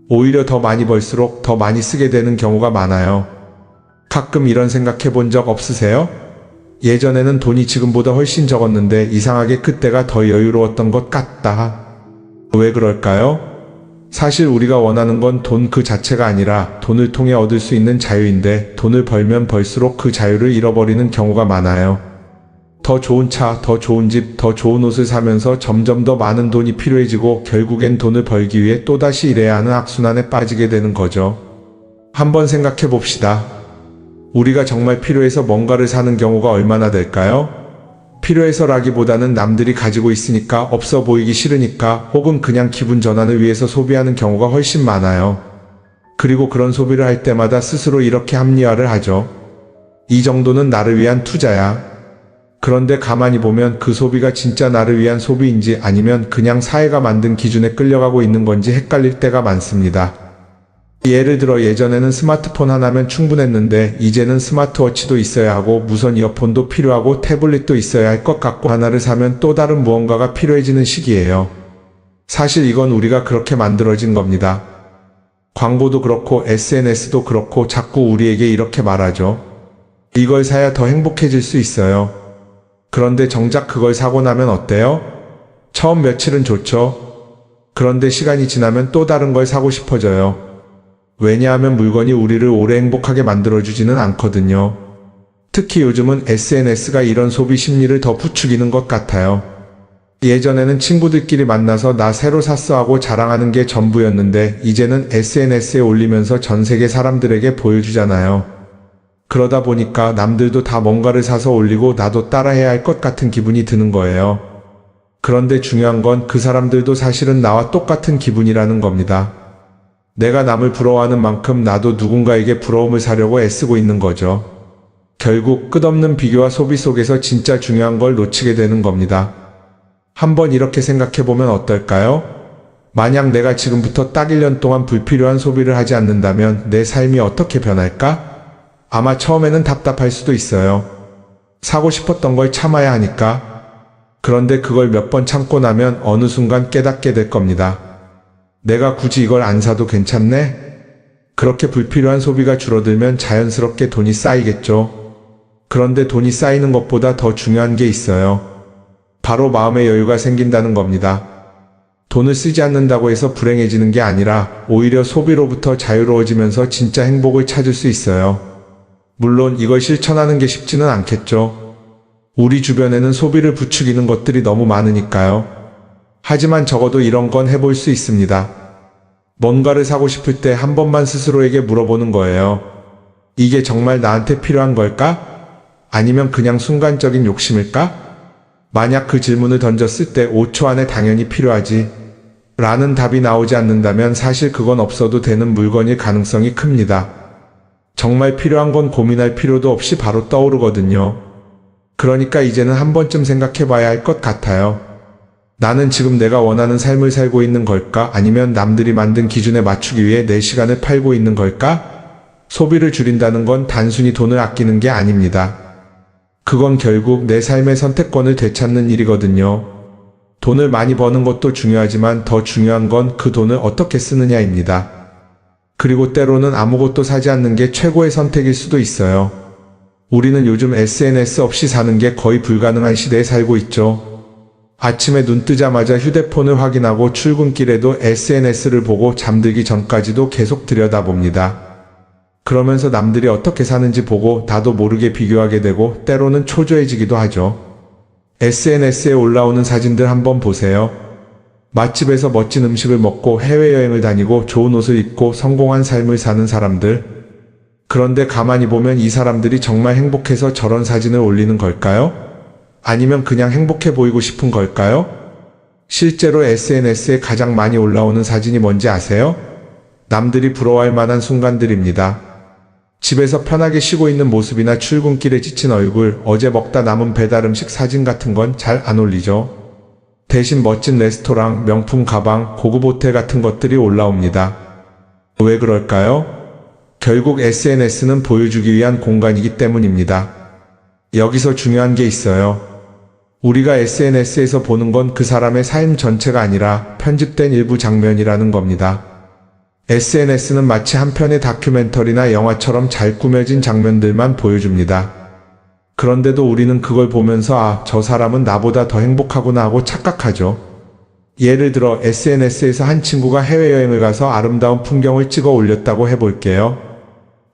오히려 더 많이 벌수록 더 많이 쓰게 되는 경우가 많아요. 가끔 이런 생각해 본 적 없으세요? 예전에는 돈이 지금보다 훨씬 적었는데 이상하게 그때가 더 여유로웠던 것 같다. 왜 그럴까요? 사실 우리가 원하는 건 돈 그 자체가 아니라 돈을 통해 얻을 수 있는 자유인데, 돈을 벌면 벌수록 그 자유를 잃어버리는 경우가 많아요. 더 좋은 차, 더 좋은 집, 더 좋은 옷을 사면서 점점 더 많은 돈이 필요해지고 결국엔 돈을 벌기 위해 또다시 일해야 하는 악순환에 빠지게 되는 거죠. 한번 생각해 봅시다. 우리가 정말 필요해서 뭔가를 사는 경우가 얼마나 될까요? 필요해서라기보다는 남들이 가지고 있으니까, 없어 보이기 싫으니까, 혹은 그냥 기분 전환을 위해서 소비하는 경우가 훨씬 많아요. 그리고 그런 소비를 할 때마다 스스로 이렇게 합리화를 하죠. 이 정도는 나를 위한 투자야. 그런데 가만히 보면 그 소비가 진짜 나를 위한 소비인지 아니면 그냥 사회가 만든 기준에 끌려가고 있는 건지 헷갈릴 때가 많습니다. 예를 들어 예전에는 스마트폰 하나면 충분했는데 이제는 스마트워치도 있어야 하고 무선 이어폰도 필요하고 태블릿도 있어야 할 것 같고, 하나를 사면 또 다른 무언가가 필요해지는 시기예요. 사실 이건 우리가 그렇게 만들어진 겁니다. 광고도 그렇고 SNS도 그렇고 자꾸 우리에게 이렇게 말하죠. 이걸 사야 더 행복해질 수 있어요. 그런데 정작 그걸 사고 나면 어때요? 처음 며칠은 좋죠. 그런데 시간이 지나면 또 다른 걸 사고 싶어져요. 왜냐하면 물건이 우리를 오래 행복하게 만들어주지는 않거든요. 특히 요즘은 SNS가 이런 소비 심리를 더 부추기는 것 같아요. 예전에는 친구들끼리 만나서 나 새로 샀어 하고 자랑하는 게 전부였는데 이제는 SNS에 올리면서 전 세계 사람들에게 보여주잖아요. 그러다 보니까 남들도 다 뭔가를 사서 올리고 나도 따라해야 할 것 같은 기분이 드는 거예요. 그런데 중요한 건 그 사람들도 사실은 나와 똑같은 기분이라는 겁니다. 내가 남을 부러워하는 만큼 나도 누군가에게 부러움을 사려고 애쓰고 있는 거죠. 결국 끝없는 비교와 소비 속에서 진짜 중요한 걸 놓치게 되는 겁니다. 한번 이렇게 생각해보면 어떨까요? 만약 내가 지금부터 딱 1년 동안 불필요한 소비를 하지 않는다면 내 삶이 어떻게 변할까? 아마 처음에는 답답할 수도 있어요. 사고 싶었던 걸 참아야 하니까. 그런데 그걸 몇 번 참고 나면 어느 순간 깨닫게 될 겁니다. 내가 굳이 이걸 안 사도 괜찮네? 그렇게 불필요한 소비가 줄어들면 자연스럽게 돈이 쌓이겠죠. 그런데 돈이 쌓이는 것보다 더 중요한 게 있어요. 바로 마음의 여유가 생긴다는 겁니다. 돈을 쓰지 않는다고 해서 불행해지는 게 아니라 오히려 소비로부터 자유로워지면서 진짜 행복을 찾을 수 있어요. 물론 이걸 실천하는 게 쉽지는 않겠죠. 우리 주변에는 소비를 부추기는 것들이 너무 많으니까요. 하지만 적어도 이런 건 해볼 수 있습니다. 뭔가를 사고 싶을 때 한 번만 스스로에게 물어보는 거예요. 이게 정말 나한테 필요한 걸까? 아니면 그냥 순간적인 욕심일까? 만약 그 질문을 던졌을 때 5초 안에 당연히 필요하지 라는 답이 나오지 않는다면 사실 그건 없어도 되는 물건일 가능성이 큽니다. 정말 필요한 건 고민할 필요도 없이 바로 떠오르거든요. 그러니까 이제는 한 번쯤 생각해 봐야 할 것 같아요. 나는 지금 내가 원하는 삶을 살고 있는 걸까? 아니면 남들이 만든 기준에 맞추기 위해 내 시간을 팔고 있는 걸까? 소비를 줄인다는 건 단순히 돈을 아끼는 게 아닙니다. 그건 결국 내 삶의 선택권을 되찾는 일이거든요. 돈을 많이 버는 것도 중요하지만 더 중요한 건 그 돈을 어떻게 쓰느냐입니다. 그리고 때로는 아무것도 사지 않는 게 최고의 선택일 수도 있어요. 우리는 요즘 SNS 없이 사는 게 거의 불가능한 시대에 살고 있죠. 아침에 눈 뜨자마자 휴대폰을 확인하고 출근길에도 SNS를 보고 잠들기 전까지도 계속 들여다봅니다. 그러면서 남들이 어떻게 사는지 보고 나도 모르게 비교하게 되고 때로는 초조해지기도 하죠. SNS에 올라오는 사진들 한번 보세요. 맛집에서 멋진 음식을 먹고 해외여행을 다니고 좋은 옷을 입고 성공한 삶을 사는 사람들. 그런데 가만히 보면 이 사람들이 정말 행복해서 저런 사진을 올리는 걸까요? 아니면 그냥 행복해 보이고 싶은 걸까요? 실제로 SNS에 가장 많이 올라오는 사진이 뭔지 아세요? 남들이 부러워할 만한 순간들입니다. 집에서 편하게 쉬고 있는 모습이나 출근길에 지친 얼굴, 어제 먹다 남은 배달 음식 사진 같은 건 잘 안 올리죠. 대신 멋진 레스토랑, 명품 가방, 고급 호텔 같은 것들이 올라옵니다. 왜 그럴까요? 결국 SNS는 보여주기 위한 공간이기 때문입니다. 여기서 중요한 게 있어요. 우리가 SNS에서 보는 건 그 사람의 삶 전체가 아니라 편집된 일부 장면이라는 겁니다. SNS는 마치 한 편의 다큐멘터리나 영화처럼 잘 꾸며진 장면들만 보여줍니다. 그런데도 우리는 그걸 보면서 아, 저 사람은 나보다 더 행복하구나 하고 착각하죠. 예를 들어 SNS에서 한 친구가 해외여행을 가서 아름다운 풍경을 찍어 올렸다고 해볼게요.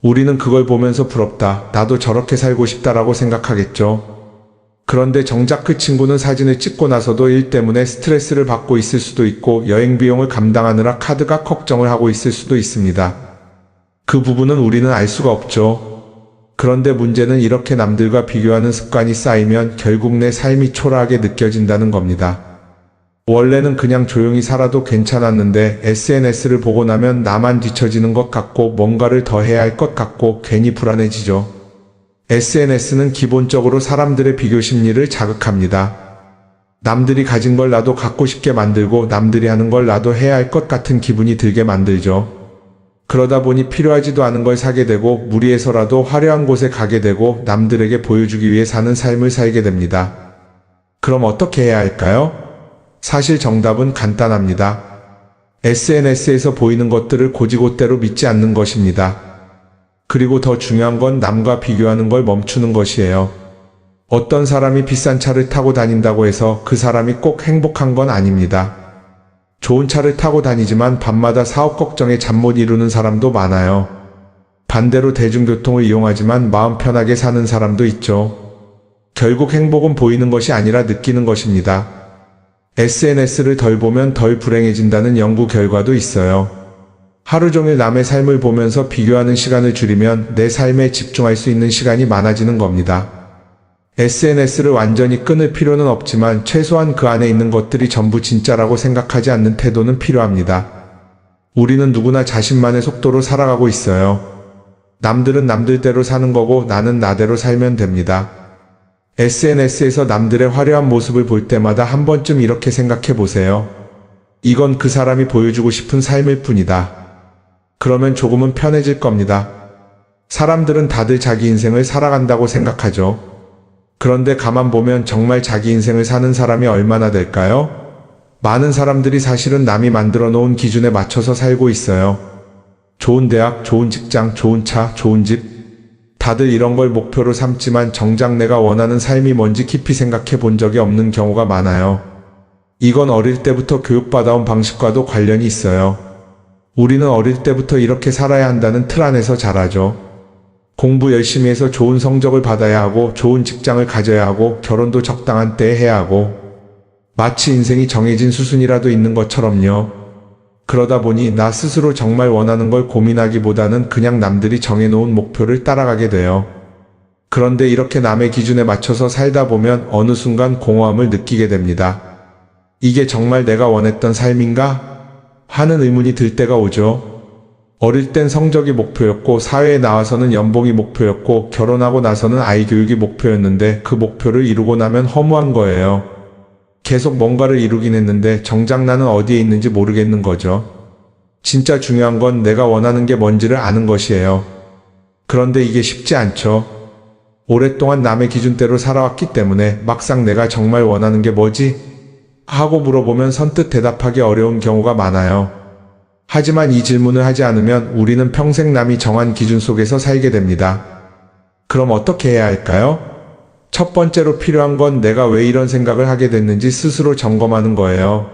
우리는 그걸 보면서 부럽다, 나도 저렇게 살고 싶다라고 생각하겠죠. 그런데 정작 그 친구는 사진을 찍고 나서도 일 때문에 스트레스를 받고 있을 수도 있고 여행 비용을 감당하느라 카드가 걱정을 하고 있을 수도 있습니다. 그 부분은 우리는 알 수가 없죠. 그런데 문제는 이렇게 남들과 비교하는 습관이 쌓이면 결국 내 삶이 초라하게 느껴진다는 겁니다. 원래는 그냥 조용히 살아도 괜찮았는데 SNS를 보고 나면 나만 뒤처지는 것 같고 뭔가를 더 해야 할 것 같고 괜히 불안해지죠. SNS는 기본적으로 사람들의 비교 심리를 자극합니다. 남들이 가진 걸 나도 갖고 싶게 만들고 남들이 하는 걸 나도 해야 할 것 같은 기분이 들게 만들죠. 그러다 보니 필요하지도 않은 걸 사게 되고 무리해서라도 화려한 곳에 가게 되고 남들에게 보여주기 위해 사는 삶을 살게 됩니다. 그럼 어떻게 해야 할까요? 사실 정답은 간단합니다. SNS에서 보이는 것들을 고지고대로 믿지 않는 것입니다. 그리고 더 중요한 건 남과 비교하는 걸 멈추는 것이에요. 어떤 사람이 비싼 차를 타고 다닌다고 해서 그 사람이 꼭 행복한 건 아닙니다. 좋은 차를 타고 다니지만 밤마다 사업 걱정에 잠 못 이루는 사람도 많아요. 반대로 대중교통을 이용하지만 마음 편하게 사는 사람도 있죠. 결국 행복은 보이는 것이 아니라 느끼는 것입니다. SNS를 덜 보면 덜 불행해진다는 연구 결과도 있어요. 하루 종일 남의 삶을 보면서 비교하는 시간을 줄이면 내 삶에 집중할 수 있는 시간이 많아지는 겁니다. SNS를 완전히 끊을 필요는 없지만 최소한 그 안에 있는 것들이 전부 진짜라고 생각하지 않는 태도는 필요합니다. 우리는 누구나 자신만의 속도로 살아가고 있어요. 남들은 남들대로 사는 거고 나는 나대로 살면 됩니다. SNS에서 남들의 화려한 모습을 볼 때마다 한 번쯤 이렇게 생각해 보세요. 이건 그 사람이 보여주고 싶은 삶일 뿐이다. 그러면 조금은 편해질 겁니다. 사람들은 다들 자기 인생을 살아간다고 생각하죠. 그런데 가만 보면 정말 자기 인생을 사는 사람이 얼마나 될까요? 많은 사람들이 사실은 남이 만들어 놓은 기준에 맞춰서 살고 있어요. 좋은 대학, 좋은 직장, 좋은 차, 좋은 집. 다들 이런 걸 목표로 삼지만 정작 내가 원하는 삶이 뭔지 깊이 생각해 본 적이 없는 경우가 많아요. 이건 어릴 때부터 교육받아온 방식과도 관련이 있어요. 우리는 어릴 때부터 이렇게 살아야 한다는 틀 안에서 자라죠. 공부 열심히 해서 좋은 성적을 받아야 하고 좋은 직장을 가져야 하고 결혼도 적당한 때에 해야 하고 마치 인생이 정해진 수순이라도 있는 것처럼요. 그러다 보니 나 스스로 정말 원하는 걸 고민하기보다는 그냥 남들이 정해놓은 목표를 따라가게 돼요. 그런데 이렇게 남의 기준에 맞춰서 살다 보면 어느 순간 공허함을 느끼게 됩니다. 이게 정말 내가 원했던 삶인가? 하는 의문이 들 때가 오죠. 어릴 땐 성적이 목표였고 사회에 나와서는 연봉이 목표였고 결혼하고 나서는 아이 교육이 목표였는데 그 목표를 이루고 나면 허무한 거예요. 계속 뭔가를 이루긴 했는데 정작 나는 어디에 있는지 모르겠는 거죠. 진짜 중요한 건 내가 원하는 게 뭔지를 아는 것이에요. 그런데 이게 쉽지 않죠. 오랫동안 남의 기준대로 살아왔기 때문에 막상 내가 정말 원하는 게 뭐지? 하고 물어보면 선뜻 대답하기 어려운 경우가 많아요. 하지만 이 질문을 하지 않으면 우리는 평생 남이 정한 기준 속에서 살게 됩니다. 그럼 어떻게 해야 할까요? 첫 번째로 필요한 건 내가 왜 이런 생각을 하게 됐는지 스스로 점검하는 거예요.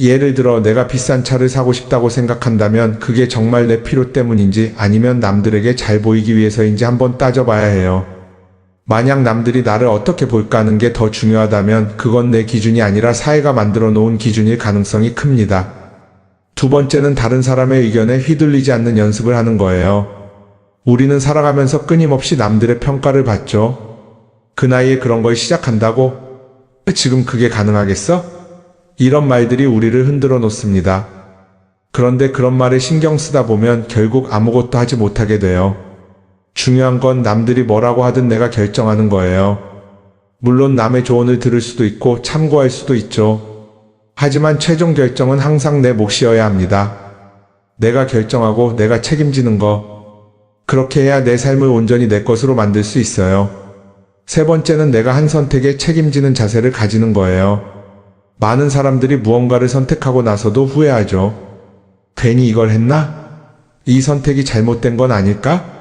예를 들어 내가 비싼 차를 사고 싶다고 생각한다면 그게 정말 내 필요 때문인지 아니면 남들에게 잘 보이기 위해서인지 한번 따져봐야 해요. 만약 남들이 나를 어떻게 볼까 하는 게 더 중요하다면 그건 내 기준이 아니라 사회가 만들어 놓은 기준일 가능성이 큽니다. 두 번째는 다른 사람의 의견에 휘둘리지 않는 연습을 하는 거예요. 우리는 살아가면서 끊임없이 남들의 평가를 받죠. 그 나이에 그런 걸 시작한다고? 지금 그게 가능하겠어? 이런 말들이 우리를 흔들어 놓습니다. 그런데 그런 말에 신경 쓰다 보면 결국 아무것도 하지 못하게 돼요. 중요한 건 남들이 뭐라고 하든 내가 결정하는 거예요. 물론 남의 조언을 들을 수도 있고 참고할 수도 있죠. 하지만 최종 결정은 항상 내 몫이어야 합니다. 내가 결정하고 내가 책임지는 거. 그렇게 해야 내 삶을 온전히 내 것으로 만들 수 있어요. 세 번째는 내가 한 선택에 책임지는 자세를 가지는 거예요. 많은 사람들이 무언가를 선택하고 나서도 후회하죠. 괜히 이걸 했나? 이 선택이 잘못된 건 아닐까?